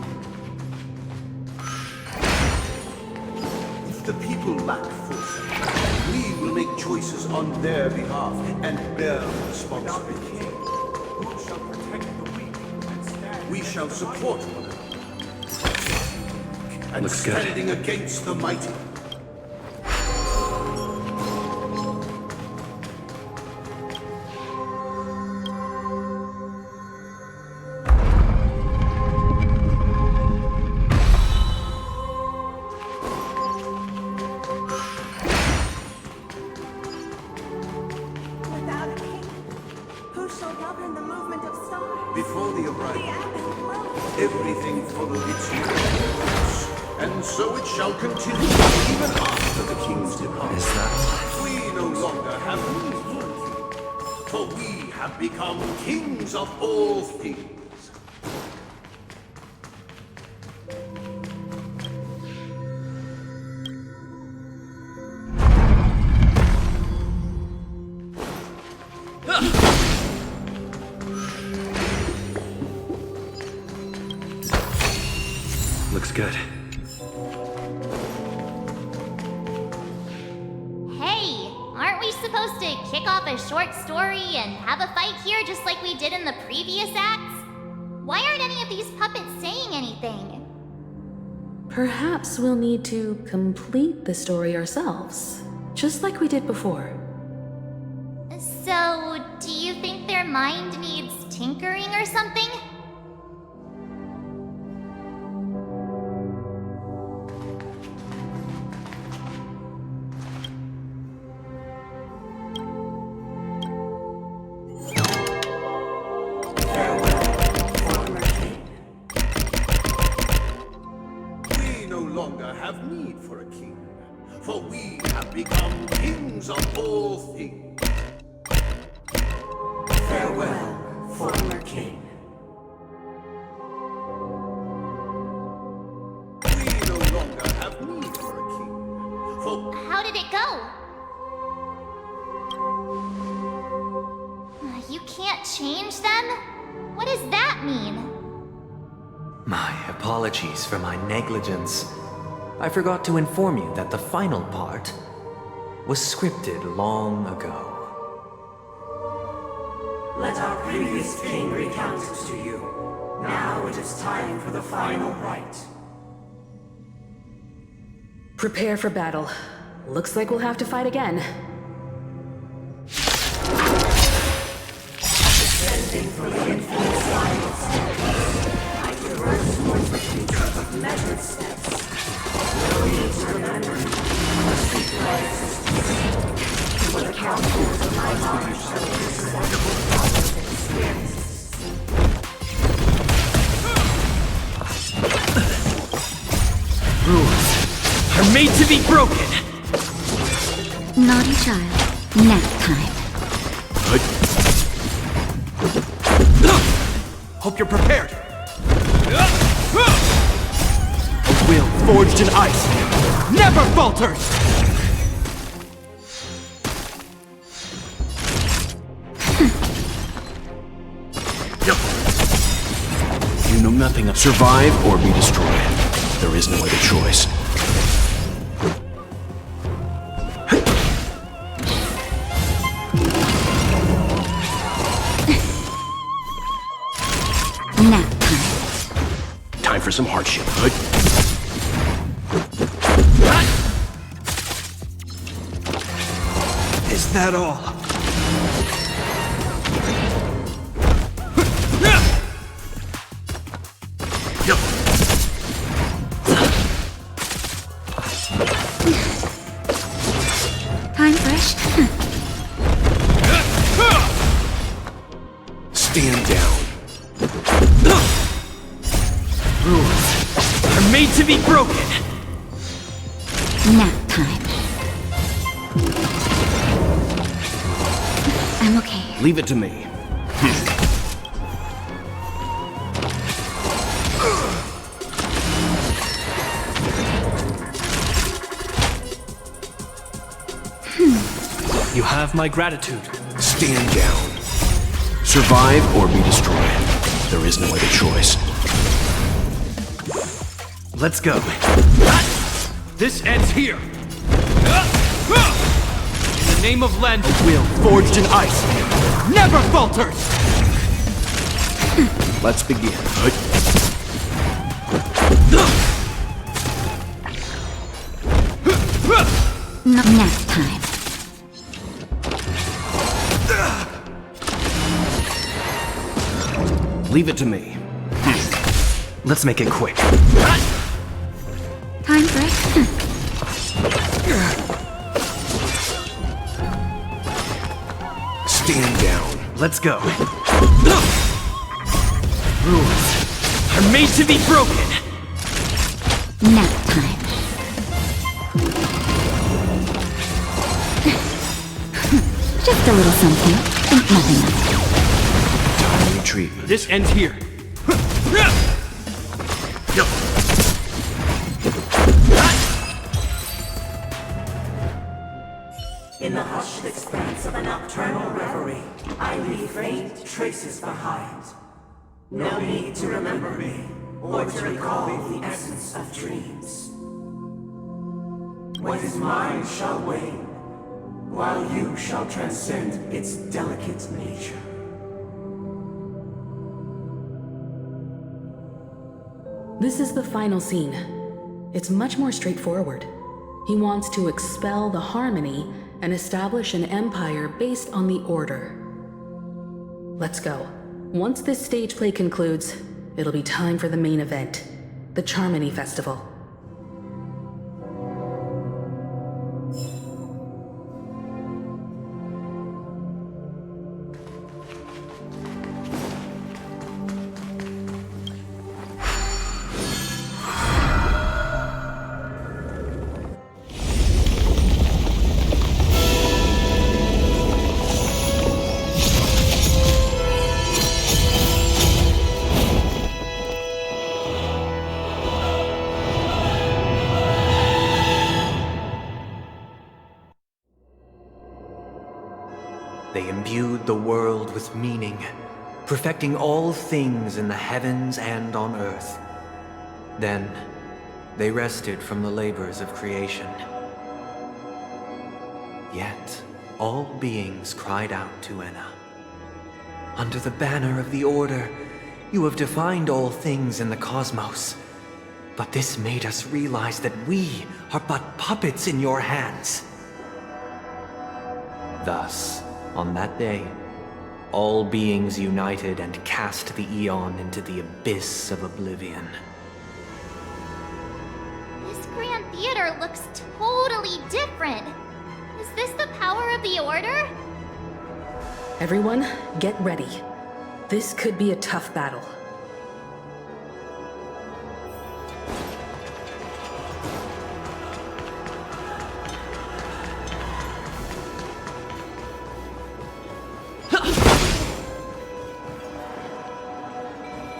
Speaker 15: If the people lack foresight, we will make choices on their behalf and bear responsibility.
Speaker 10: Who shall protect the weak and stand?
Speaker 15: We shall support one another. And
Speaker 13: Looks good.
Speaker 15: standing against the mighty.
Speaker 16: Without a king, who shall govern the movement of stars?
Speaker 15: Before the
Speaker 16: The
Speaker 15: arrival,
Speaker 16: ebb and flow.
Speaker 15: everything followed its usual course. And so it shall continue, even after the king's departure.
Speaker 12: Is that
Speaker 15: We no longer have need for a king, for we have become kings of all things.
Speaker 13: Looks good.
Speaker 1: Hey, aren't we supposed to kick off a short story and have a fight here just like we did in the previous acts? Why aren't any of these puppets saying anything?
Speaker 3: Perhaps we'll need to complete the story ourselves, just like we did before.
Speaker 1: So, do you think their mind needs tinkering or something?
Speaker 15: We no longer have need for a king, for we have become kings of all things.
Speaker 14: Farewell, former king.
Speaker 15: We no longer have need for a king, for
Speaker 1: How did it go? You can't change them? What does that mean?
Speaker 12: My apologies for my negligence. I forgot to inform you that the final part was scripted long ago.
Speaker 14: Let our previous king recount it to you. Now it is time for the final rite.
Speaker 3: Prepare for battle. Looks like we'll have to fight again.
Speaker 14: Descending from the infinite silence, I traverse towards the future with measured steps. No need to remember. Must be for the councils of my mind shall be accessible positive experiences.
Speaker 9: Rules are made to be broken.
Speaker 17: Naughty child. Nap time.
Speaker 9: Hope you're prepared. A will forged in ice never falters.
Speaker 13: Ramping up. Survive or be destroyed. There is no other choice.
Speaker 17: Nap
Speaker 13: time for some hardship, good?
Speaker 10: Is that all?
Speaker 17: Time fresh.
Speaker 13: Stand down.
Speaker 10: Rules are made to be broken.
Speaker 17: Nap time. I'm okay.
Speaker 13: Leave it to me.
Speaker 10: You have my gratitude.
Speaker 13: Stand down. Survive or be destroyed. There is no other choice.
Speaker 10: Let's go. This ends here. In the name of Len, a will forged in ice never falters.
Speaker 13: Let's begin.
Speaker 17: Nap time.
Speaker 13: Leave it to me.
Speaker 10: Let's make it quick.
Speaker 17: Time break.
Speaker 13: Stand down.
Speaker 10: Let's go. Rules are made to be broken.
Speaker 17: Nap time. Just a little something. Think nothing of it.
Speaker 13: Timely treatment.
Speaker 10: This ends here.
Speaker 14: In the hushed expanse of a nocturnal reverie, I leave faint traces behind. No need to remember me, or to recall the essence of dreams. What is mine shall wane, while you shall transcend its delicate nature.
Speaker 3: This is the final scene. It's much more straightforward. He wants to expel the harmony and establish an empire based on the order. Let's go. Once this stage play concludes, it'll be time for the main event, the Charmony Festival.
Speaker 12: They imbued the world with meaning, perfecting all things in the heavens and on earth. Then, they rested from the labors of creation. Yet, all beings cried out to Enna. Under the banner of the Order, you have defined all things in the cosmos. But this made us realize that we are but puppets in your hands. Thus, on that day, all beings united and cast the Eon into the abyss of oblivion.
Speaker 1: This Grand Theater looks totally different. Is this the power of the Order?
Speaker 3: Everyone, get ready. This could be a tough battle.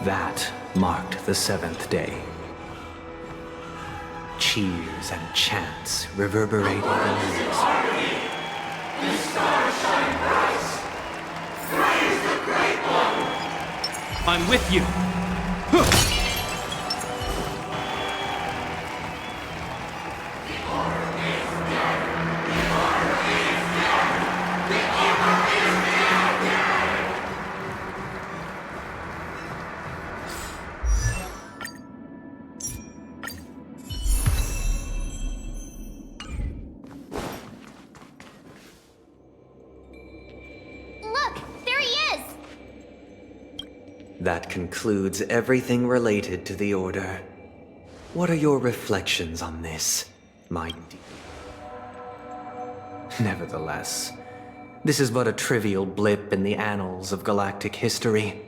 Speaker 12: That marked the seventh day. Cheers and chants reverberated in the air.
Speaker 10: The stars shine bright. Praise the Great One. I'm with you.
Speaker 12: That concludes everything related to the Order. What are your reflections on this, my dear? Nevertheless, this is but a trivial blip in the annals of galactic history.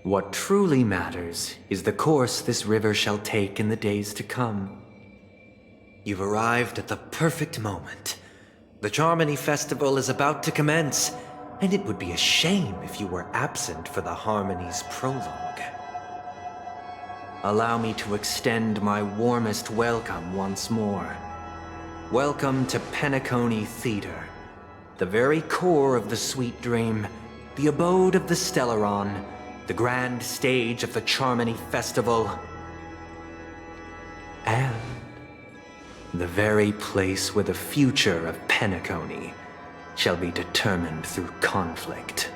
Speaker 12: What truly matters is the course this river shall take in the days to come. You've arrived at the perfect moment. The Charmony Festival is about to commence, and it would be a shame if you were absent for the Harmony's prologue. Allow me to extend my warmest welcome once more. Welcome to Penacony Theater, the very core of the Sweet Dream, the abode of the Stellaron, the grand stage of the Charmony Festival, and the very place where the future of Penacony shall be determined through conflict.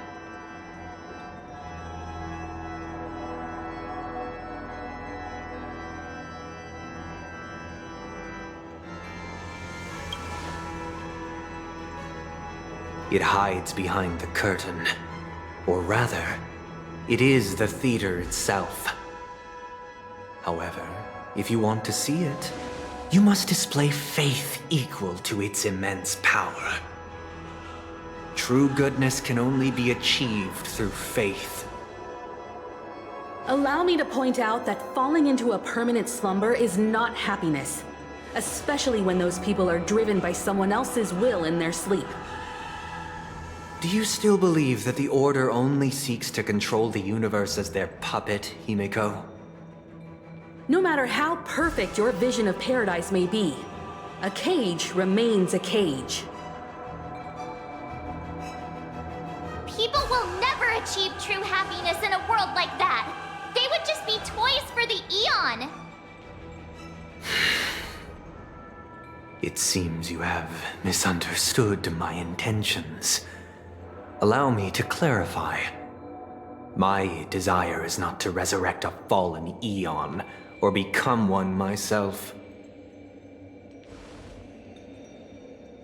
Speaker 12: It hides behind the curtain, or rather, it is the theater itself. However, if you want to see it, you must display faith equal to its immense power. True goodness can only be achieved through faith.
Speaker 3: Allow me to point out that falling into a permanent slumber is not happiness, especially when those people are driven by someone else's will in their sleep.
Speaker 12: Do you still believe that the Order only seeks to control the universe as their puppet, Himiko?
Speaker 3: No matter how perfect your vision of paradise may be, a cage remains a cage.
Speaker 1: People will never achieve true happiness in a world like that. They would just be toys for the Eon.
Speaker 12: It seems you have misunderstood my intentions. Allow me to clarify. My desire is not to resurrect a fallen Eon, or become one myself.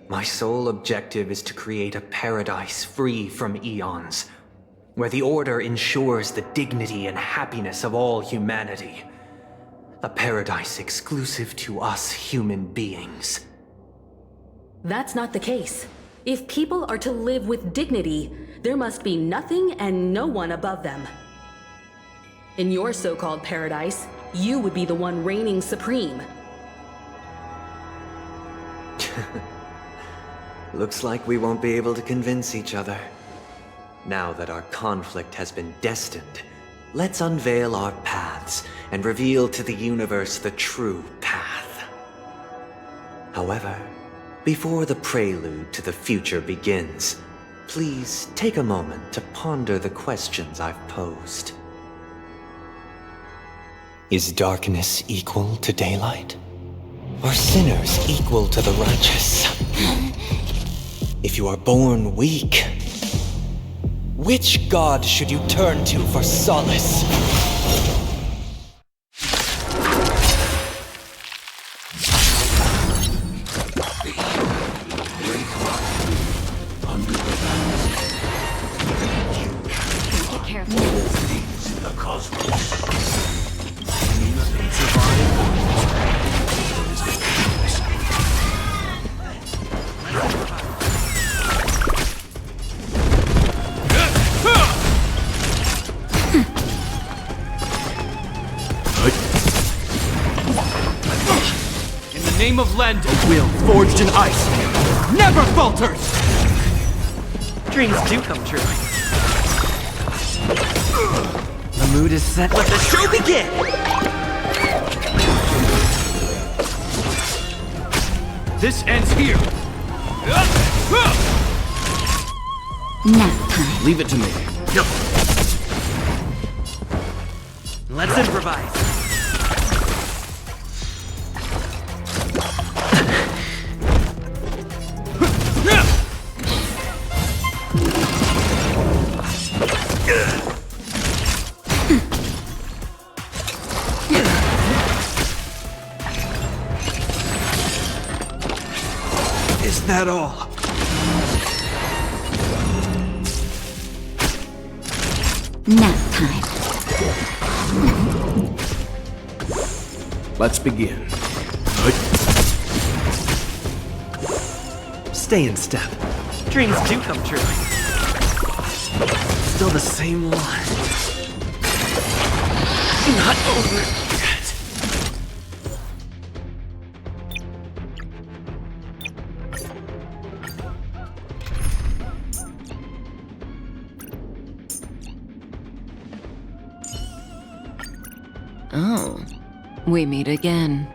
Speaker 12: My sole objective is to create a paradise free from Eons, where the Order ensures the dignity and happiness of all humanity. A paradise exclusive to us human beings.
Speaker 3: That's not the case. If people are to live with dignity, there must be nothing and no one above them. In your so-called paradise, you would be the one reigning supreme.
Speaker 12: Looks like we won't be able to convince each other. Now that our conflict has been destined, let's unveil our paths and reveal to the universe the true path. However, before the prelude to the future begins, please take a moment to ponder the questions I've posed. Is darkness equal to daylight? Are sinners equal to the righteous? If you are born weak, which god should you turn to for solace?
Speaker 1: Take care of me.
Speaker 15: The cosmos.
Speaker 9: In the name of Lend, a will forged in ice never falters!
Speaker 18: Dreams do come true. The mood is set. Let the show begin!
Speaker 9: This ends here.
Speaker 17: Nap time.
Speaker 13: Leave it to me.
Speaker 18: No. Let's improvise. Is that all?
Speaker 17: Nap time.
Speaker 13: Let's begin. Good.
Speaker 18: Stay in step. Dreams do come true. Still the same one. Not over yet.
Speaker 7: Oh, we meet again.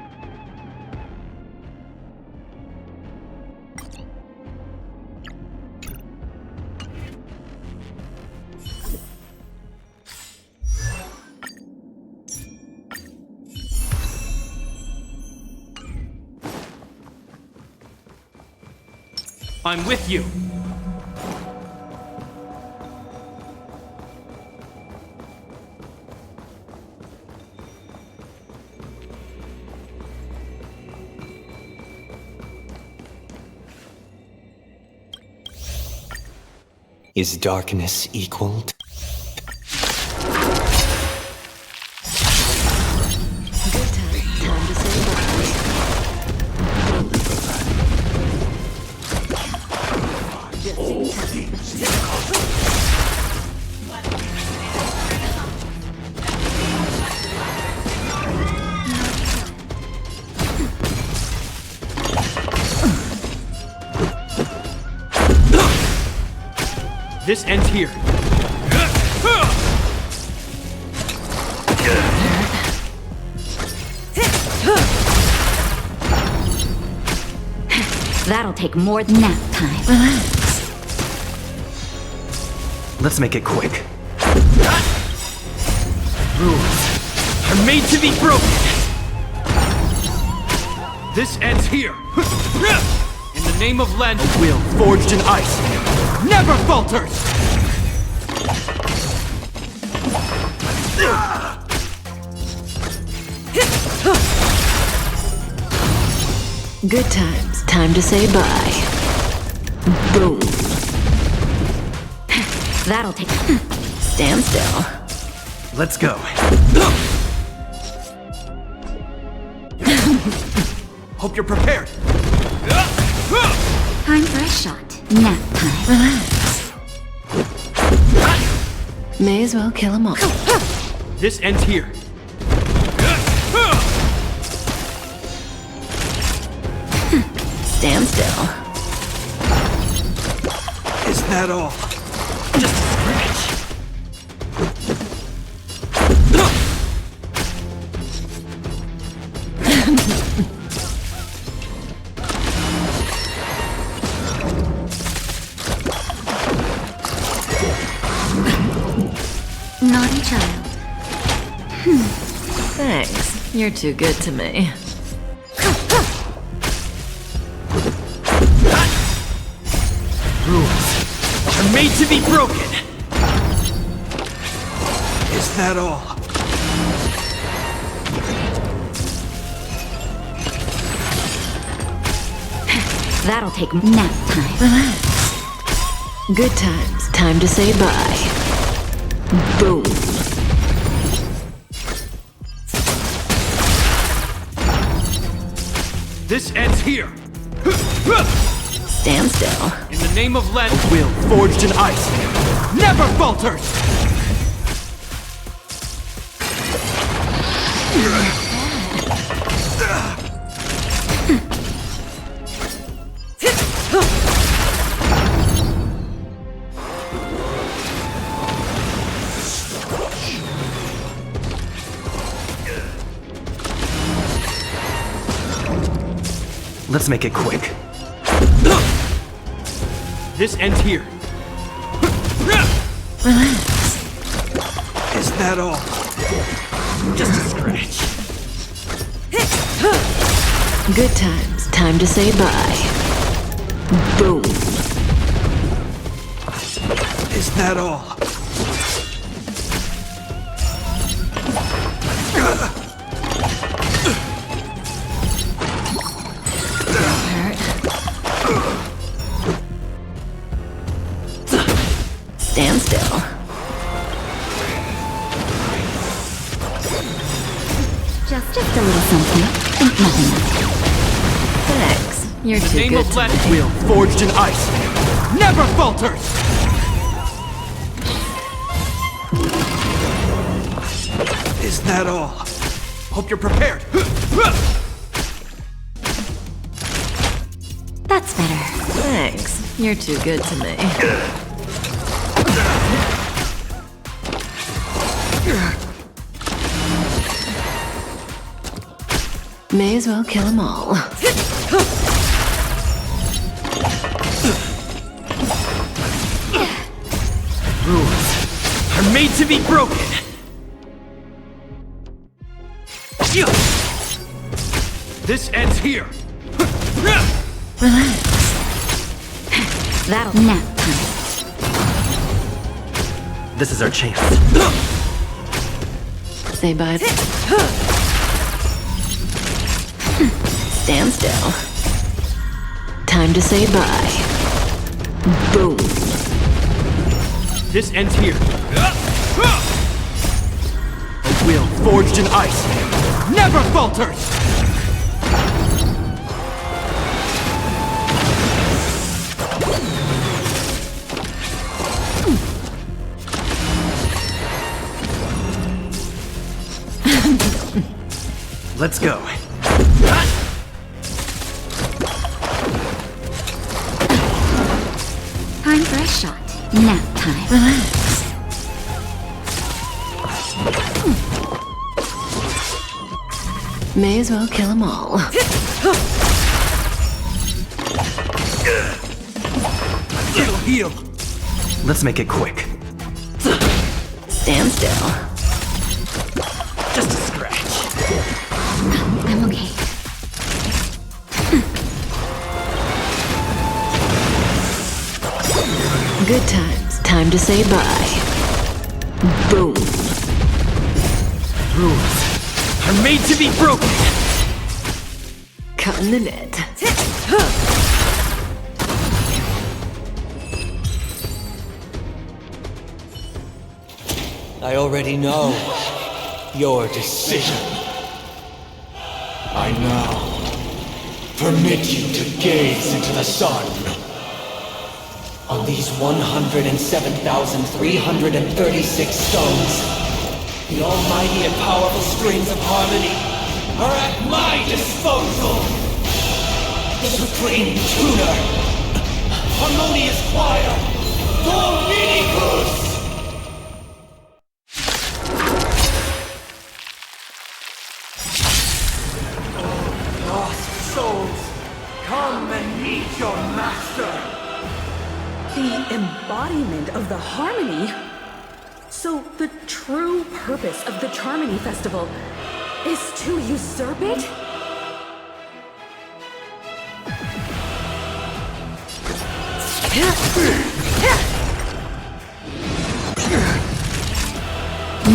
Speaker 9: I'm with you.
Speaker 12: Is darkness equaled?
Speaker 9: This ends here.
Speaker 17: That'll take more than nap time. Relax.
Speaker 18: Let's make it quick.
Speaker 9: Rules are made to be broken. This ends here. In the name of Len, a will forged in ice never falters.
Speaker 7: Good times. Time to say bye. Boom.
Speaker 17: That'll take...
Speaker 7: Stand still.
Speaker 18: Let's go.
Speaker 9: Hope you're prepared.
Speaker 17: Time for a shot. Nap time.
Speaker 7: Relax. May as well kill 'em all.
Speaker 9: This ends here.
Speaker 7: Stand still.
Speaker 9: Is that all? Just a scratch.
Speaker 17: Naughty child.
Speaker 7: Thanks. You're too good to me.
Speaker 9: Rules are made to be broken. Is that all?
Speaker 17: That'll take nap time.
Speaker 7: Relax. Good times. Time to say bye. Boom.
Speaker 9: This ends here.
Speaker 7: Stand still.
Speaker 9: In the name of Len, a will forged in ice never falters.
Speaker 18: Let's make it quick.
Speaker 9: This ends here.
Speaker 7: Relax.
Speaker 9: Is that all? Just a scratch.
Speaker 7: Good times. Time to say bye. Boom.
Speaker 9: Is that all?
Speaker 7: Stand still.
Speaker 17: Just a little something. Think nothing of it.
Speaker 19: Thanks. You're too
Speaker 18: Name
Speaker 19: good
Speaker 18: of
Speaker 19: to
Speaker 18: Land
Speaker 19: me.
Speaker 18: Will forged in ice never falters! Is that all? Hope you're prepared.
Speaker 19: That's better. Thanks. You're too good to me. May as well kill them all.
Speaker 18: Rules are made to be broken. This ends here.
Speaker 17: Relax. That'll nap time.
Speaker 18: This is our chance.
Speaker 19: Say bye. Stand still. Time to say bye. Boom.
Speaker 18: This ends here. A will forged in ice never falters! Let's go.
Speaker 17: Time for a shot. Nap time. Relax.
Speaker 19: May as well kill them all.
Speaker 18: It'll heal. Let's make it quick.
Speaker 19: Stand still.
Speaker 18: Just a scratch.
Speaker 17: I'm okay.
Speaker 19: Good times. Time to say bye. Boom.
Speaker 18: Rules are made to be broken.
Speaker 19: Cutting the net.
Speaker 20: I already know your decision. I now permit you to gaze into the sun. On these 107,336 stones, the almighty and powerful strings of harmony are at my disposal. Supreme Tuner, harmonious choir, Dominicus! Lost souls, come and meet your master!
Speaker 3: The embodiment of the harmony? So the true purpose of the Charmony Festival is to usurp it?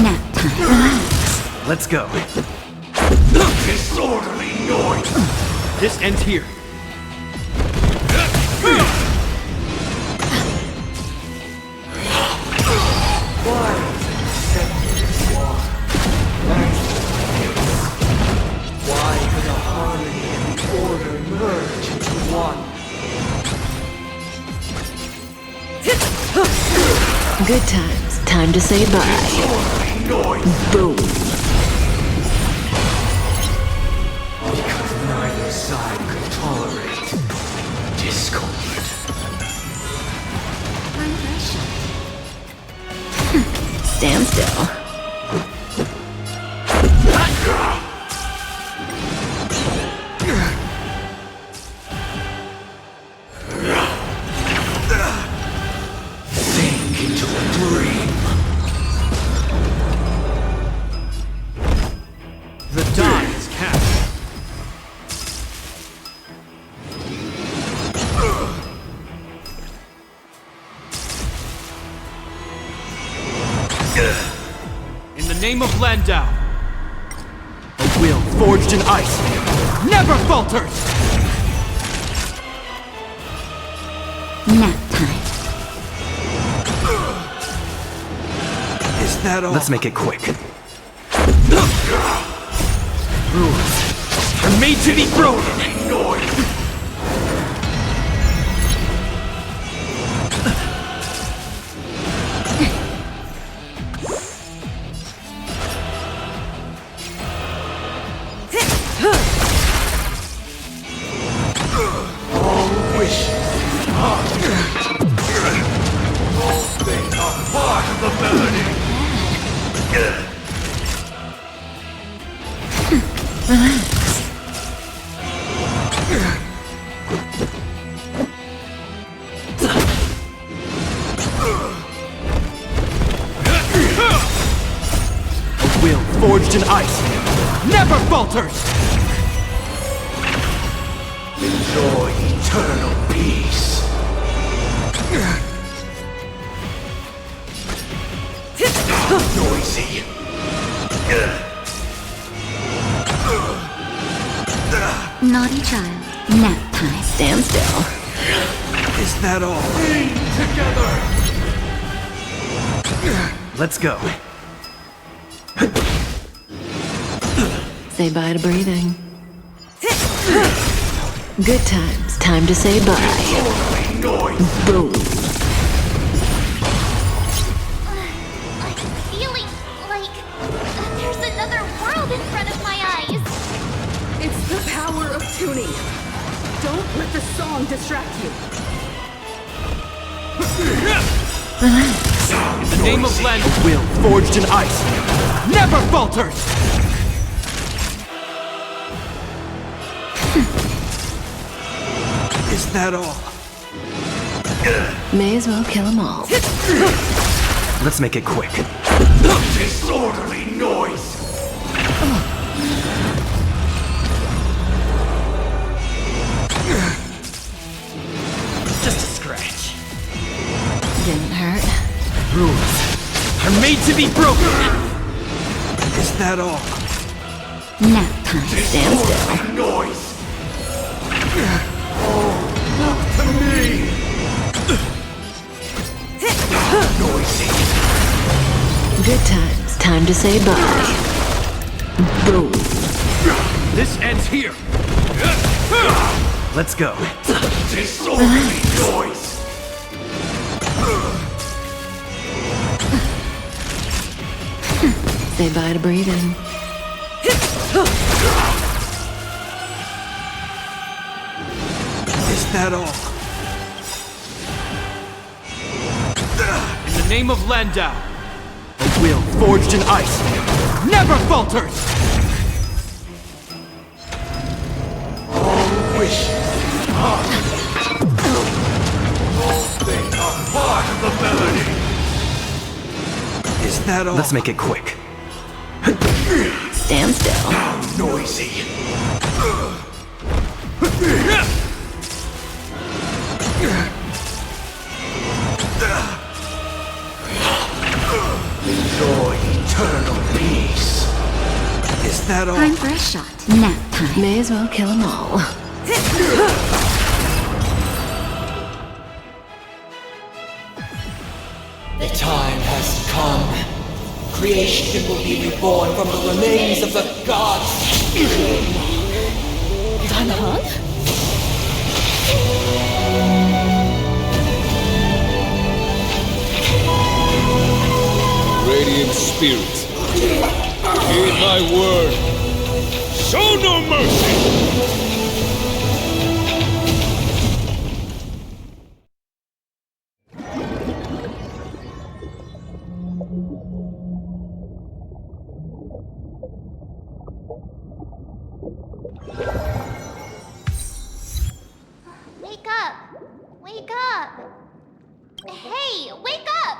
Speaker 17: Nap time. Relax.
Speaker 18: Let's go.
Speaker 15: Disorderly noise!
Speaker 18: This ends here.
Speaker 20: Why could the harmony and the order merge into one?
Speaker 19: Good times. Time to say bye. Boom.
Speaker 20: Because neither side could tolerate discord.
Speaker 17: Time for a shot.
Speaker 19: Stand still.
Speaker 20: Sink into a dream.
Speaker 18: The die is cast. In the name of Landau, a will forged in ice never falters!
Speaker 17: Nap time.
Speaker 18: Is that all? Let's make it quick. Rules made to be broken!
Speaker 15: All wishes are they are part of the melody.
Speaker 18: A will forged in ice never falters!
Speaker 15: Enjoy eternal peace. Noisy.
Speaker 17: Naughty child. Nap time. Stand still.
Speaker 18: Is that all?
Speaker 15: Together.
Speaker 12: Let's go.
Speaker 19: Say bye to breathing. Good times. Time to say bye. Boom.
Speaker 1: I'm feeling like there's another world in front of my eyes.
Speaker 3: It's the power of tuning. Don't let the song distract you.
Speaker 19: Relax.
Speaker 18: In the name of Len, will forged in ice never falters! Is that all?
Speaker 19: May as well kill them all.
Speaker 12: Let's make it quick.
Speaker 15: Disorderly noise.
Speaker 18: Just a scratch.
Speaker 19: Didn't hurt.
Speaker 18: Rules are made to be broken! Is that all?
Speaker 17: Nap time. Stand still.
Speaker 15: Noise. To me. Noisy.
Speaker 19: Good times. Time to say bye. Boom.
Speaker 18: This ends here!
Speaker 12: Let's go.
Speaker 15: Disorderly noise.
Speaker 19: Say bye to breathing.
Speaker 18: Is that all? In the name of Landau, a will forged in ice never falters!
Speaker 15: All wishes are they are part of the melody.
Speaker 18: Is that all?
Speaker 12: Let's make it quick.
Speaker 19: Stand still.
Speaker 15: Noisy. Enjoy eternal peace.
Speaker 18: Is that all?
Speaker 17: Time for a shot. Nap time.
Speaker 19: May as well kill them all.
Speaker 20: The time has come. Creation will be reborn from the remains of the gods.
Speaker 19: Dan Heng?
Speaker 21: Radiant Spirit, heed my word. Show no mercy!
Speaker 1: Wake up! Wake up! Hey, wake up!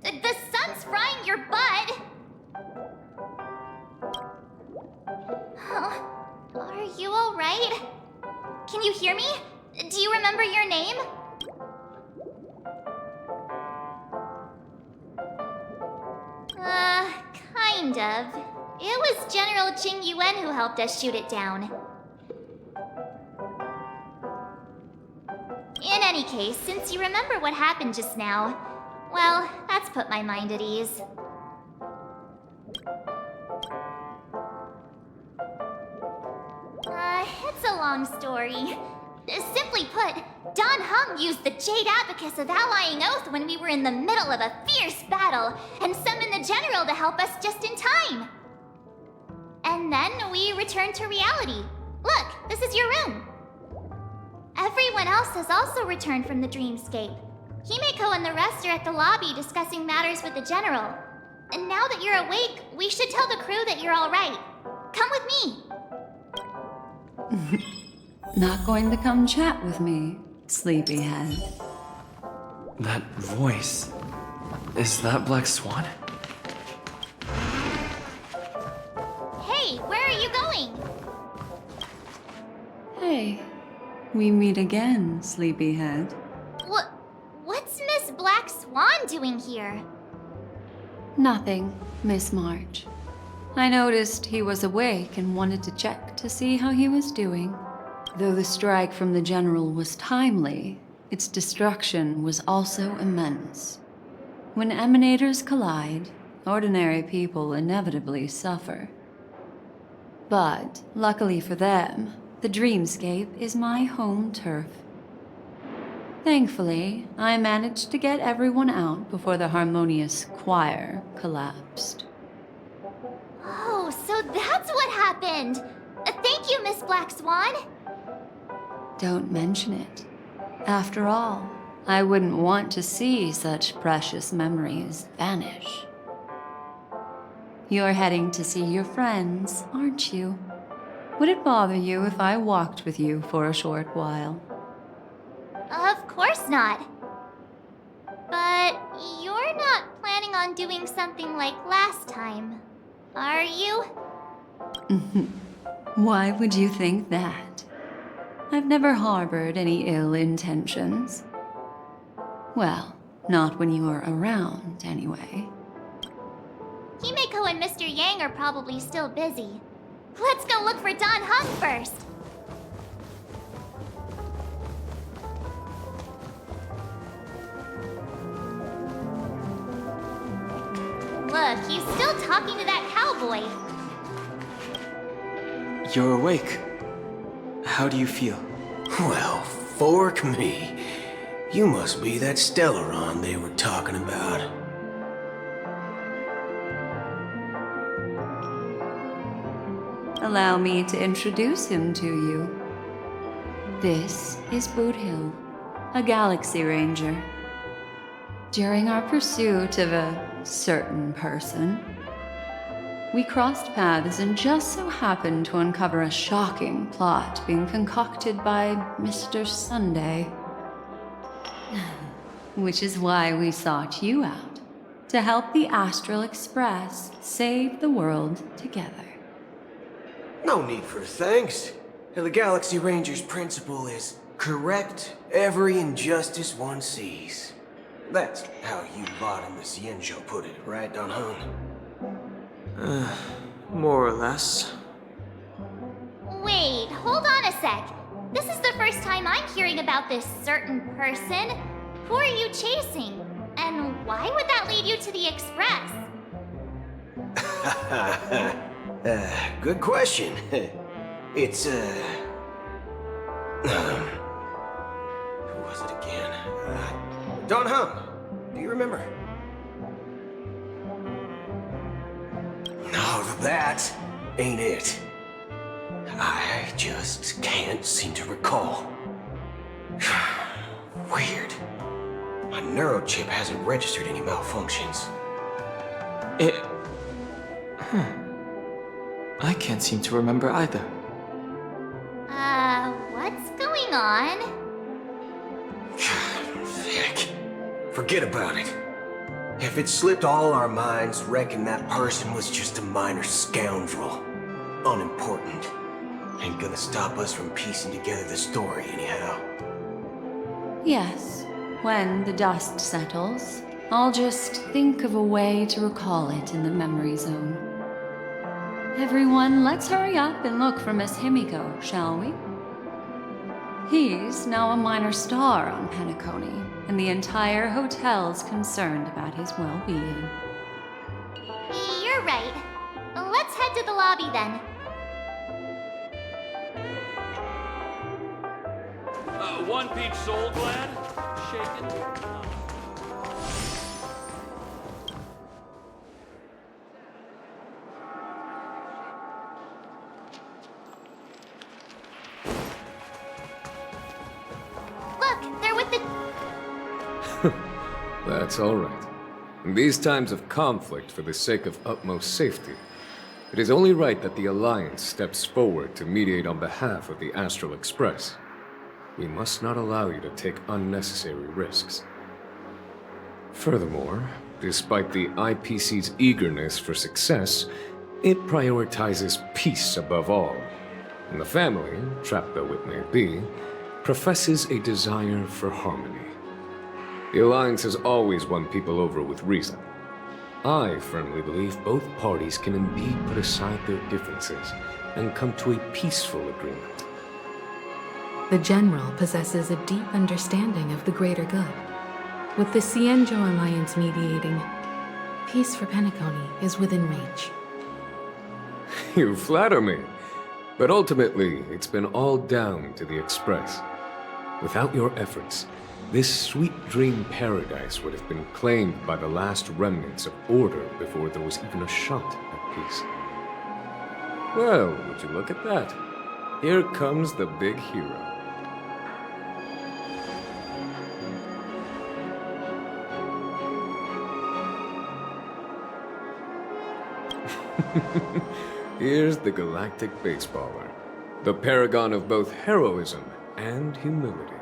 Speaker 1: The sun's frying your butt! Are you alright? Can you hear me? Do you remember your name? Kind of. It was General Qing Yuan who helped us shoot it down. In any case, since you remember what happened just now, well, that's put my mind at ease. long story. Simply put, Don Hung used the Jade Abacus of Allying Oath when we were in the middle of a fierce battle and summoned the General to help us just in time. And then we returned to reality. Look, this is your room. Everyone else has also returned from the dreamscape. Himeko and the rest are at the lobby discussing matters with the General. And now that you're awake, we should tell the crew that you're all right. Come with me.
Speaker 8: Not going to come chat with me, sleepyhead.
Speaker 9: That voice. Is that Black Swan?
Speaker 1: Hey, where are you going?
Speaker 8: Hey, we meet again, sleepyhead.
Speaker 1: What's Miss Black Swan doing here?
Speaker 8: Nothing, Miss March. I noticed he was awake and wanted to check to see how he was doing. Though the strike from the General was timely, its destruction was also immense. When emanators collide, ordinary people inevitably suffer. But, luckily for them, the dreamscape is my home turf. Thankfully, I managed to get everyone out before the harmonious choir collapsed.
Speaker 1: Oh, so that's what happened! Thank you, Miss Black Swan!
Speaker 8: Don't mention it. After all, I wouldn't want to see such precious memories vanish. You're heading to see your friends, aren't you? Would it bother you if I walked with you for a short while?
Speaker 1: Of course not. But you're not planning on doing something like last time, are you?
Speaker 8: Why would you think that? I've never harbored any ill intentions. Well, not when you are around, anyway.
Speaker 1: Himeko and Mr. Yang are probably still busy. Let's go look for Don Hung first! Look, he's still talking to that cowboy.
Speaker 9: You're awake. How do you feel?
Speaker 13: Well, fork me. You must be that Stellaron they were talking about.
Speaker 8: Allow me to introduce him to you. This is Boot Hill, a Galaxy Ranger. During our pursuit of a certain person, we crossed paths and just so happened to uncover a shocking plot being concocted by Mr. Sunday. Which is why we sought you out, to help the Astral Express save the world together.
Speaker 13: No need for thanks. The Galaxy Ranger's principle is correct every injustice one sees. That's how you lot in the Xianzhou put it, right, Don Hung?
Speaker 9: More or less.
Speaker 1: Wait, hold on a sec. This is the first time I'm hearing about this certain person. Who are you chasing? And why would that lead you to the Express?
Speaker 13: Good question. It's, who was it again? Don Hung, do you remember? No, that ain't it. I just can't seem to recall. Weird. My neurochip hasn't registered any malfunctions.
Speaker 9: I can't seem to remember either.
Speaker 1: What's going on?
Speaker 13: Heck. Forget about it. If it slipped all our minds, reckon that person was just a minor scoundrel. Unimportant. Ain't gonna stop us from piecing together the story anyhow.
Speaker 8: Yes, when the dust settles, I'll just think of a way to recall it in the memory zone. Everyone, let's hurry up and look for Miss Himiko, shall we? He's now a minor star on Penacony, and the entire hotel's concerned about his well-being.
Speaker 1: You're right. Let's head to the lobby then.
Speaker 18: one peach soul glad? Shaken?
Speaker 1: Look, they're with the...
Speaker 4: That's all right. In these times of conflict for the sake of utmost safety, it is only right that the Alliance steps forward to mediate on behalf of the Astral Express. We must not allow you to take unnecessary risks. Furthermore, despite the IPC's eagerness for success, it prioritizes peace above all. And the family, trapped though it may be, professes a desire for harmony. The Alliance has always won people over with reason. I firmly believe both parties can indeed put aside their differences and come to a peaceful agreement.
Speaker 3: The General possesses a deep understanding of the greater good. With the Cienjo Alliance mediating, peace for Penacony is within reach.
Speaker 4: You flatter me, but ultimately it's been all down to the Express. Without your efforts, this sweet dream paradise would have been claimed by the last remnants of order before there was even a shot at peace. Well, would you look at that? Here comes the big hero. Here's the galactic baseballer, the paragon of both heroism and humility.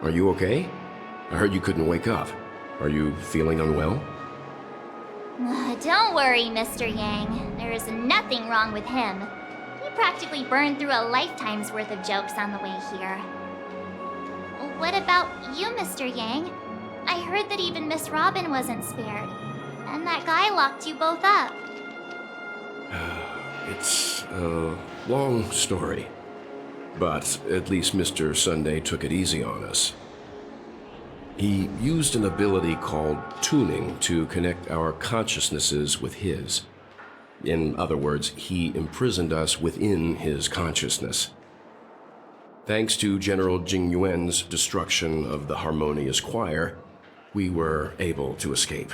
Speaker 22: Are you okay? I heard you couldn't wake up. Are you feeling unwell?
Speaker 1: Don't worry, Mr. Yang. There is nothing wrong with him. He practically burned through a lifetime's worth of jokes on the way here. What about you, Mr. Yang? I heard that even Miss Robin wasn't spared. And that guy locked you both up.
Speaker 22: It's a long story. But at least Mr. Sunday took it easy on us. He used an ability called tuning to connect our consciousnesses with his. In other words, he imprisoned us within his consciousness. Thanks to General Jing Yuan's destruction of the Harmonious Choir, we were able to escape.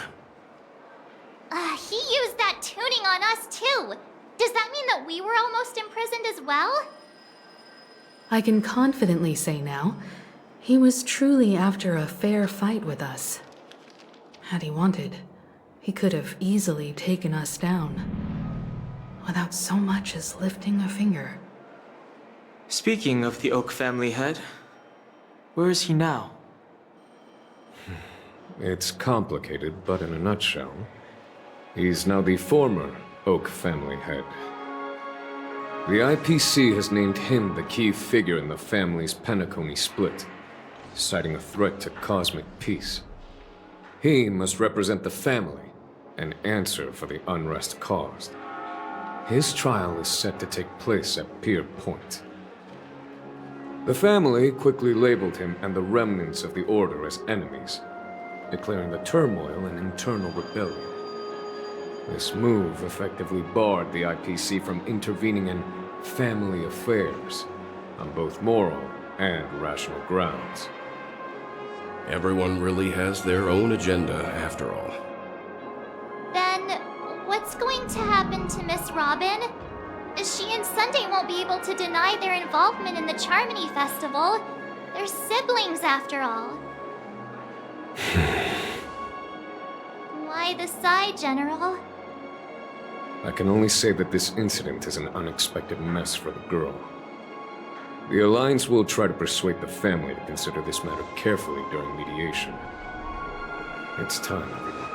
Speaker 1: He used that tuning on us too. Does that mean that we were almost imprisoned as well?
Speaker 3: I can confidently say now, he was truly after a fair fight with us. Had he wanted, he could have easily taken us down, without so much as lifting a finger.
Speaker 9: Speaking of the Oak family head, where is he now?
Speaker 4: It's complicated, but in a nutshell, he's now the former Oak family head. The IPC has named him the key figure in the family's Penacony split, citing a threat to cosmic peace. He must represent the family and answer for the unrest caused. His trial is set to take place at Pier Point. The family quickly labeled him and the remnants of the Order as enemies, declaring the turmoil an internal rebellion. This move effectively barred the IPC from intervening in family affairs on both moral and rational grounds.
Speaker 22: Everyone really has their own agenda, after all.
Speaker 1: Then, what's going to happen to Miss Robin? She and Sunday won't be able to deny their involvement in the Charmony Festival. They're siblings, after all. Why the sigh, General?
Speaker 4: I can only say that this incident is an unexpected mess for the girl. The Alliance will try to persuade the family to consider this matter carefully during mediation. It's time, everyone.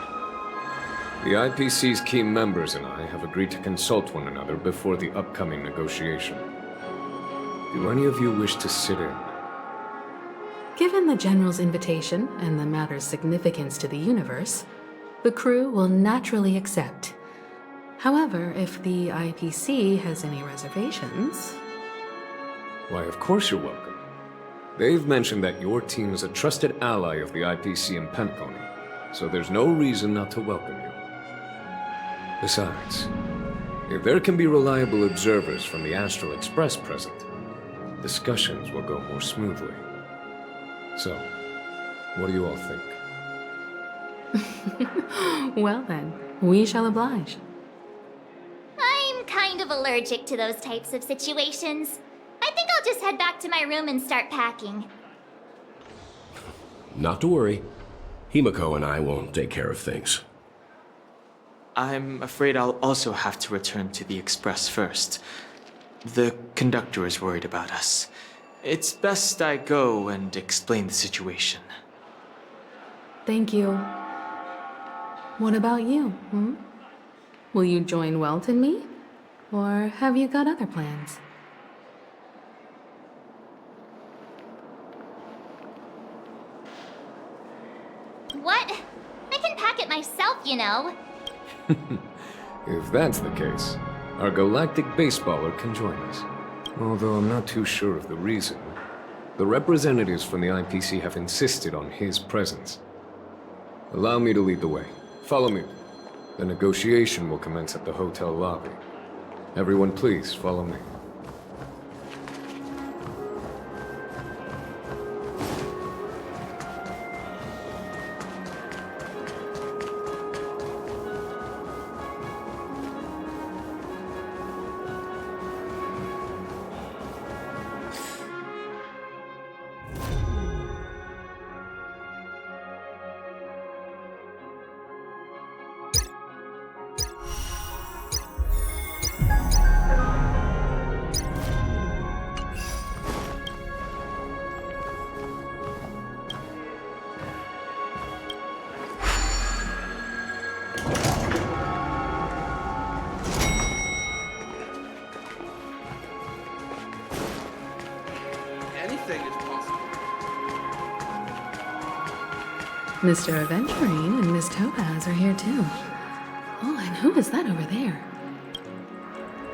Speaker 4: The IPC's key members and I have agreed to consult one another before the upcoming negotiation. Do any of you wish to sit in?
Speaker 3: Given the General's invitation and the matter's significance to the universe, the crew will naturally accept. However, if the IPC has any reservations...
Speaker 4: Why, of course you're welcome. They've mentioned that your team is a trusted ally of the IPC in Penacony, so there's no reason not to welcome you. Besides, if there can be reliable observers from the Astral Express present, discussions will go more smoothly. So, what do you all think?
Speaker 3: Well then, we shall oblige.
Speaker 1: I'm kind of allergic to those types of situations. I think I'll just head back to my room and start packing.
Speaker 22: Not to worry. Himiko and I will take care of things.
Speaker 9: I'm afraid I'll also have to return to the Express first. The conductor is worried about us. It's best I go and explain the situation.
Speaker 3: Thank you. What about you, Will you join Welt and me? Or have you got other plans?
Speaker 1: What? I can pack it myself, you know.
Speaker 4: If that's the case, our galactic baseballer can join us. Although I'm not too sure of the reason. The representatives from the IPC have insisted on his presence. Allow me to lead the way. Follow me. The negotiation will commence at the hotel lobby. Everyone please, follow me.
Speaker 3: Mr. Aventurine and Miss Topaz are here too. Oh, and who is that over there?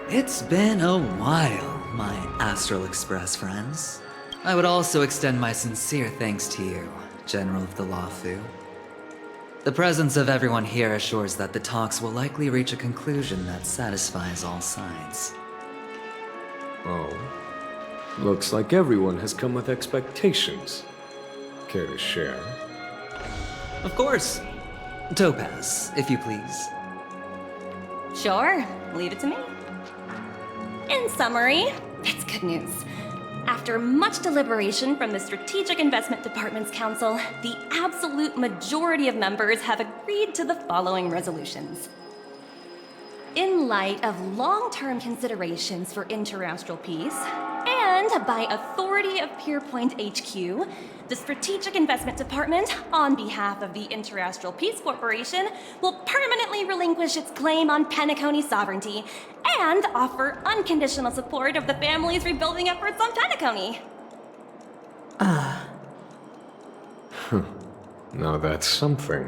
Speaker 5: It's been a while, my Astral Express friends. I would also extend my sincere thanks to you, General of the Lawfu. The presence of everyone here assures that the talks will likely reach a conclusion that satisfies all sides.
Speaker 4: Oh. Looks like everyone has come with expectations. Care to share?
Speaker 5: Of course. Topaz, if you please.
Speaker 6: Sure, leave it to me. In summary, it's good news. After much deliberation from the Strategic Investment Department's Council, the absolute majority of members have agreed to the following resolutions. In light of long-term considerations for interastral peace, and by authority of Pierpoint HQ, the Strategic Investment Department, on behalf of the Interastral Peace Corporation, will permanently relinquish its claim on Penacony sovereignty and offer unconditional support of the family's rebuilding efforts on Penacony.
Speaker 4: Now that's something.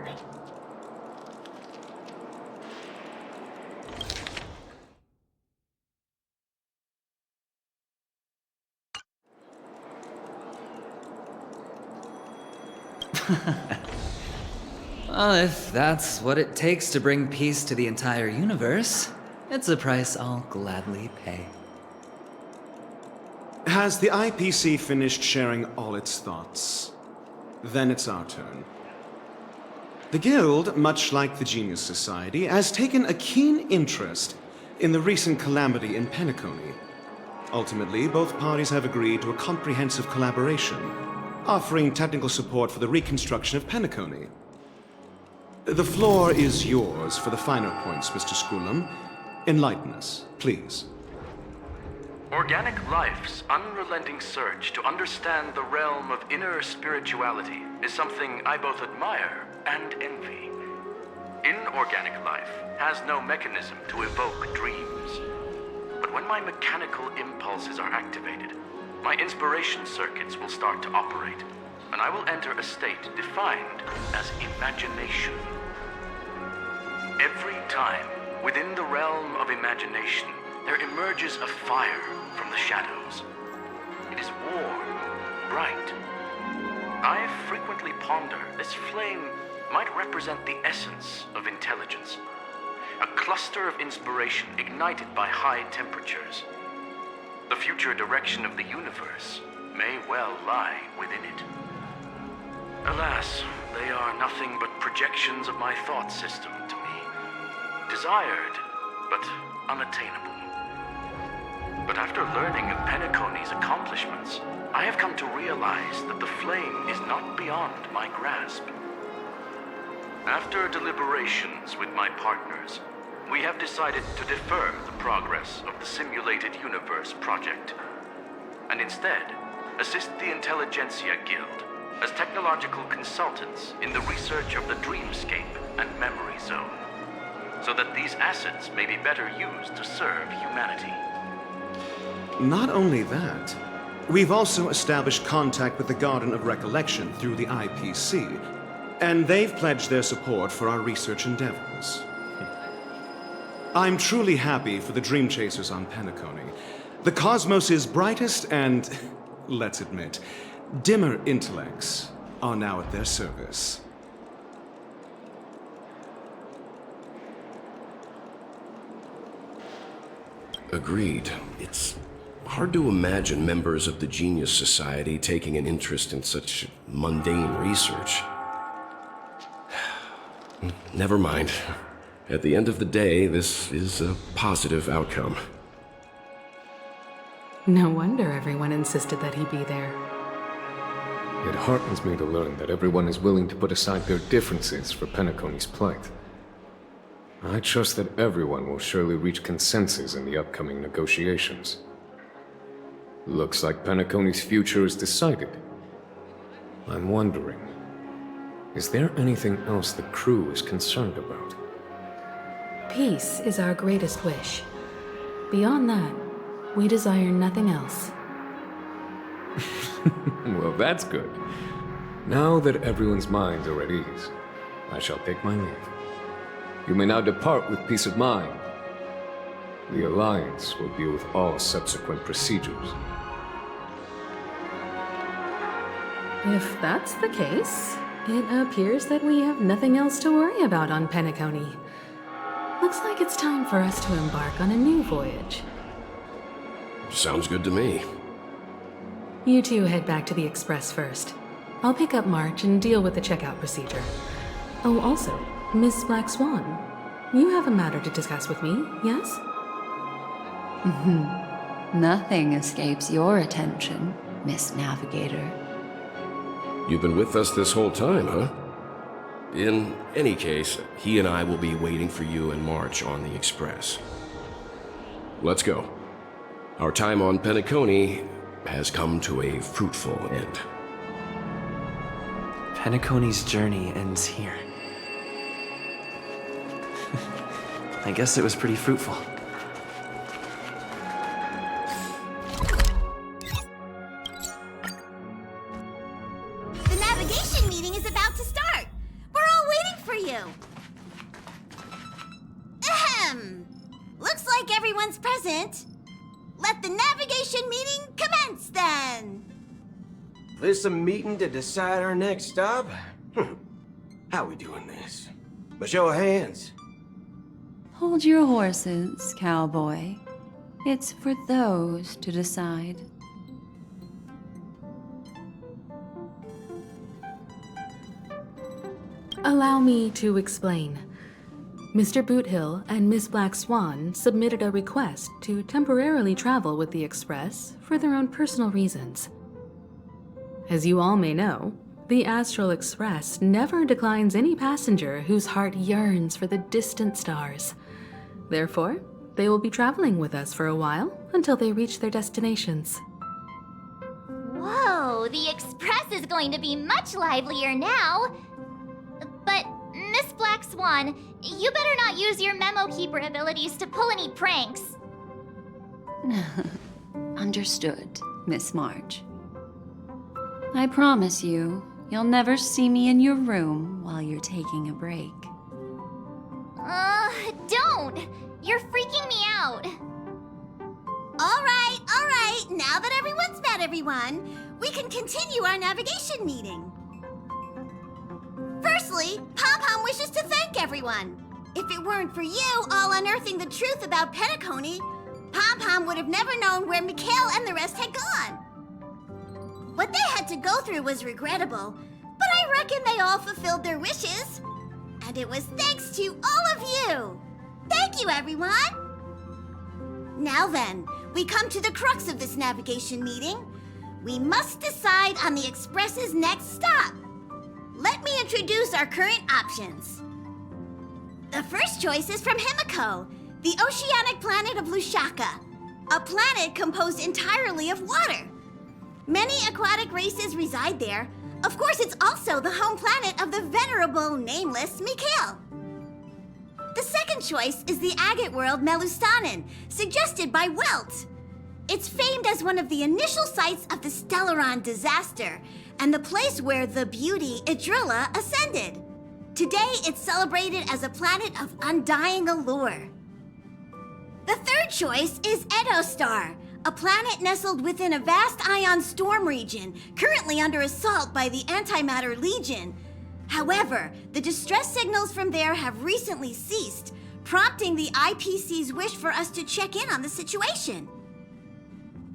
Speaker 5: Well, if that's what it takes to bring peace to the entire universe, it's a price I'll gladly pay.
Speaker 23: Has the IPC finished sharing all its thoughts? Then it's our turn. The Guild, much like the Genius Society, has taken a keen interest in the recent calamity in Penacony. Ultimately, both parties have agreed to a comprehensive collaboration, offering technical support for the reconstruction of Penacony. The floor is yours for the finer points, Mr. Skulum. Enlighten us, please.
Speaker 24: Organic life's unrelenting search to understand the realm of inner spirituality is something I both admire and envy. Inorganic life has no mechanism to evoke dreams. But when my mechanical impulses are activated, my inspiration circuits will start to operate, and I will enter a state defined as imagination. Every time, within the realm of imagination, there emerges a fire from the shadows. It is warm, bright. I frequently ponder this flame might represent the essence of intelligence, a cluster of inspiration ignited by high temperatures. The future direction of the universe may well lie within it. Alas, they are nothing but projections of my thought system to me. Desired, but unattainable. But after learning of Penacony's accomplishments, I have come to realize that the flame is not beyond my grasp. After deliberations with my partners, we have decided to defer the progress of the Simulated Universe project, and instead assist the Intelligentsia Guild as technological consultants in the research of the Dreamscape and Memory Zone, so that these assets may be better used to serve humanity.
Speaker 23: Not only that, we've also established contact with the Garden of Recollection through the IPC, and they've pledged their support for our research endeavors. I'm truly happy for the Dream Chasers on Penacony. The cosmos' brightest and, let's admit, dimmer intellects are now at their service.
Speaker 22: Agreed. It's hard to imagine members of the Genius Society taking an interest in such mundane research. Never mind. At the end of the day, this is a positive outcome.
Speaker 3: No wonder everyone insisted that he be there.
Speaker 4: It heartens me to learn that everyone is willing to put aside their differences for Penacony's plight. I trust that everyone will surely reach consensus in the upcoming negotiations. Looks like Penacony's future is decided. I'm wondering, is there anything else the crew is concerned about?
Speaker 3: Peace is our greatest wish. Beyond that, we desire nothing else.
Speaker 4: Well, that's good. Now that everyone's minds are at ease, I shall take my leave. You may now depart with peace of mind. The Alliance will deal with all subsequent procedures.
Speaker 3: If that's the case, it appears that we have nothing else to worry about on Penacony. Looks like it's time for us to embark on a new voyage.
Speaker 22: Sounds good to me.
Speaker 3: You two head back to the Express first. I'll pick up March and deal with the checkout procedure. Oh, also, Miss Black Swan, you have a matter to discuss with me, yes?
Speaker 8: Nothing escapes your attention, Miss Navigator.
Speaker 22: You've been with us this whole time, huh? In any case, he and I will be waiting for you and March on the Express. Let's go. Our time on Penacony has come to a fruitful end.
Speaker 5: Penacony's journey ends here. I guess it was pretty fruitful.
Speaker 2: The navigation meeting is about to start. We're all waiting for you. Ahem. Looks like everyone's present. Let the navigation meeting commence then.
Speaker 13: This a meeting to decide our next stop? How we doing this? A show of hands.
Speaker 8: Hold your horses, cowboy. It's for those to decide.
Speaker 3: Allow me to explain. Mr. Boothill and Miss Black Swan submitted a request to temporarily travel with the Express for their own personal reasons. As you all may know, the Astral Express never declines any passenger whose heart yearns for the distant stars. Therefore, they will be traveling with us for a while until they reach their destinations.
Speaker 1: Whoa, the Express is going to be much livelier now. But, Miss Black Swan, you better not use your memo keeper abilities to pull any pranks.
Speaker 8: Understood, Miss March. I promise you, you'll never see me in your room while you're taking a break.
Speaker 1: Don't! You're freaking me out.
Speaker 2: All right. Now that everyone's met everyone, we can continue our navigation meeting. Firstly, Pom-Pom wishes to thank everyone. If it weren't for you all unearthing the truth about Penacony, Pom-Pom would have never known where Mikhail and the rest had gone. What they had to go through was regrettable, but I reckon they all fulfilled their wishes. And it was thanks to all of you. Thank you, everyone. Now then, we come to the crux of this navigation meeting. We must decide on the Express's next stop. Let me introduce our current options. The first choice is from Himiko, the oceanic planet of Lushaka, a planet composed entirely of water. Many aquatic races reside there. Of course, it's also the home planet of the venerable, nameless Mikhail. The second choice is the agate world Melustanen, suggested by Welt. It's famed as one of the initial sites of the Stellaron disaster, and the place where the beauty Idrilla ascended. Today, it's celebrated as a planet of undying allure. The third choice is Edostar, a planet nestled within a vast ion storm region, currently under assault by the Antimatter Legion. However, the distress signals from there have recently ceased, prompting the IPC's wish for us to check in on the situation.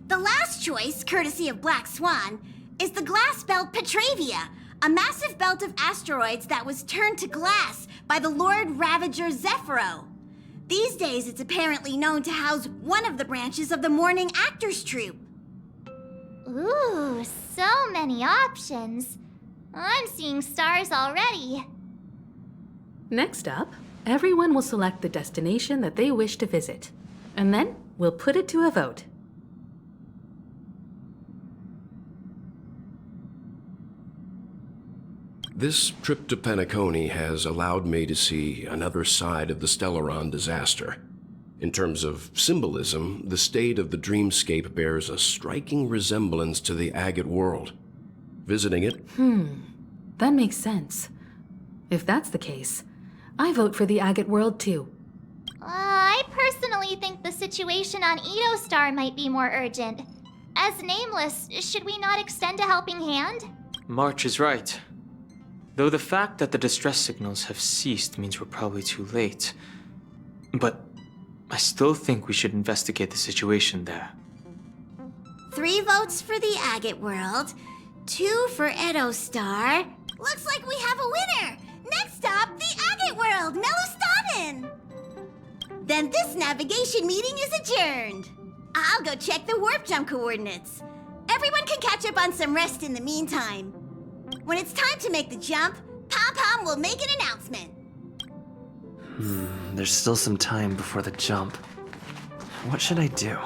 Speaker 2: The last choice, courtesy of Black Swan, is the glass belt Petravia, a massive belt of asteroids that was turned to glass by the Lord Ravager Zephyro. These days, it's apparently known to house one of the branches of the Morning Actors Troupe.
Speaker 1: Ooh, so many options. I'm seeing stars already.
Speaker 3: Next up, everyone will select the destination that they wish to visit, and then we'll put it to a vote.
Speaker 22: This trip to Penacony has allowed me to see another side of the Stellaron disaster. In terms of symbolism, the state of the dreamscape bears a striking resemblance to the agate world. Visiting it...
Speaker 3: That makes sense. If that's the case, I vote for the agate world too.
Speaker 1: I personally think the situation on Edostar might be more urgent. As nameless, should we not extend a helping hand?
Speaker 9: March is right. Though the fact that the distress signals have ceased means we're probably too late. But I still think we should investigate the situation there.
Speaker 2: 3 votes for the agate world, 2 for Edostar. Looks like we have a winner! Next stop, the agate world, Melustanen! Then this navigation meeting is adjourned. I'll go check the warp jump coordinates. Everyone can catch up on some rest in the meantime. When it's time to make the jump, Pom-Pom will make an announcement.
Speaker 5: There's still some time before the jump. What should I do?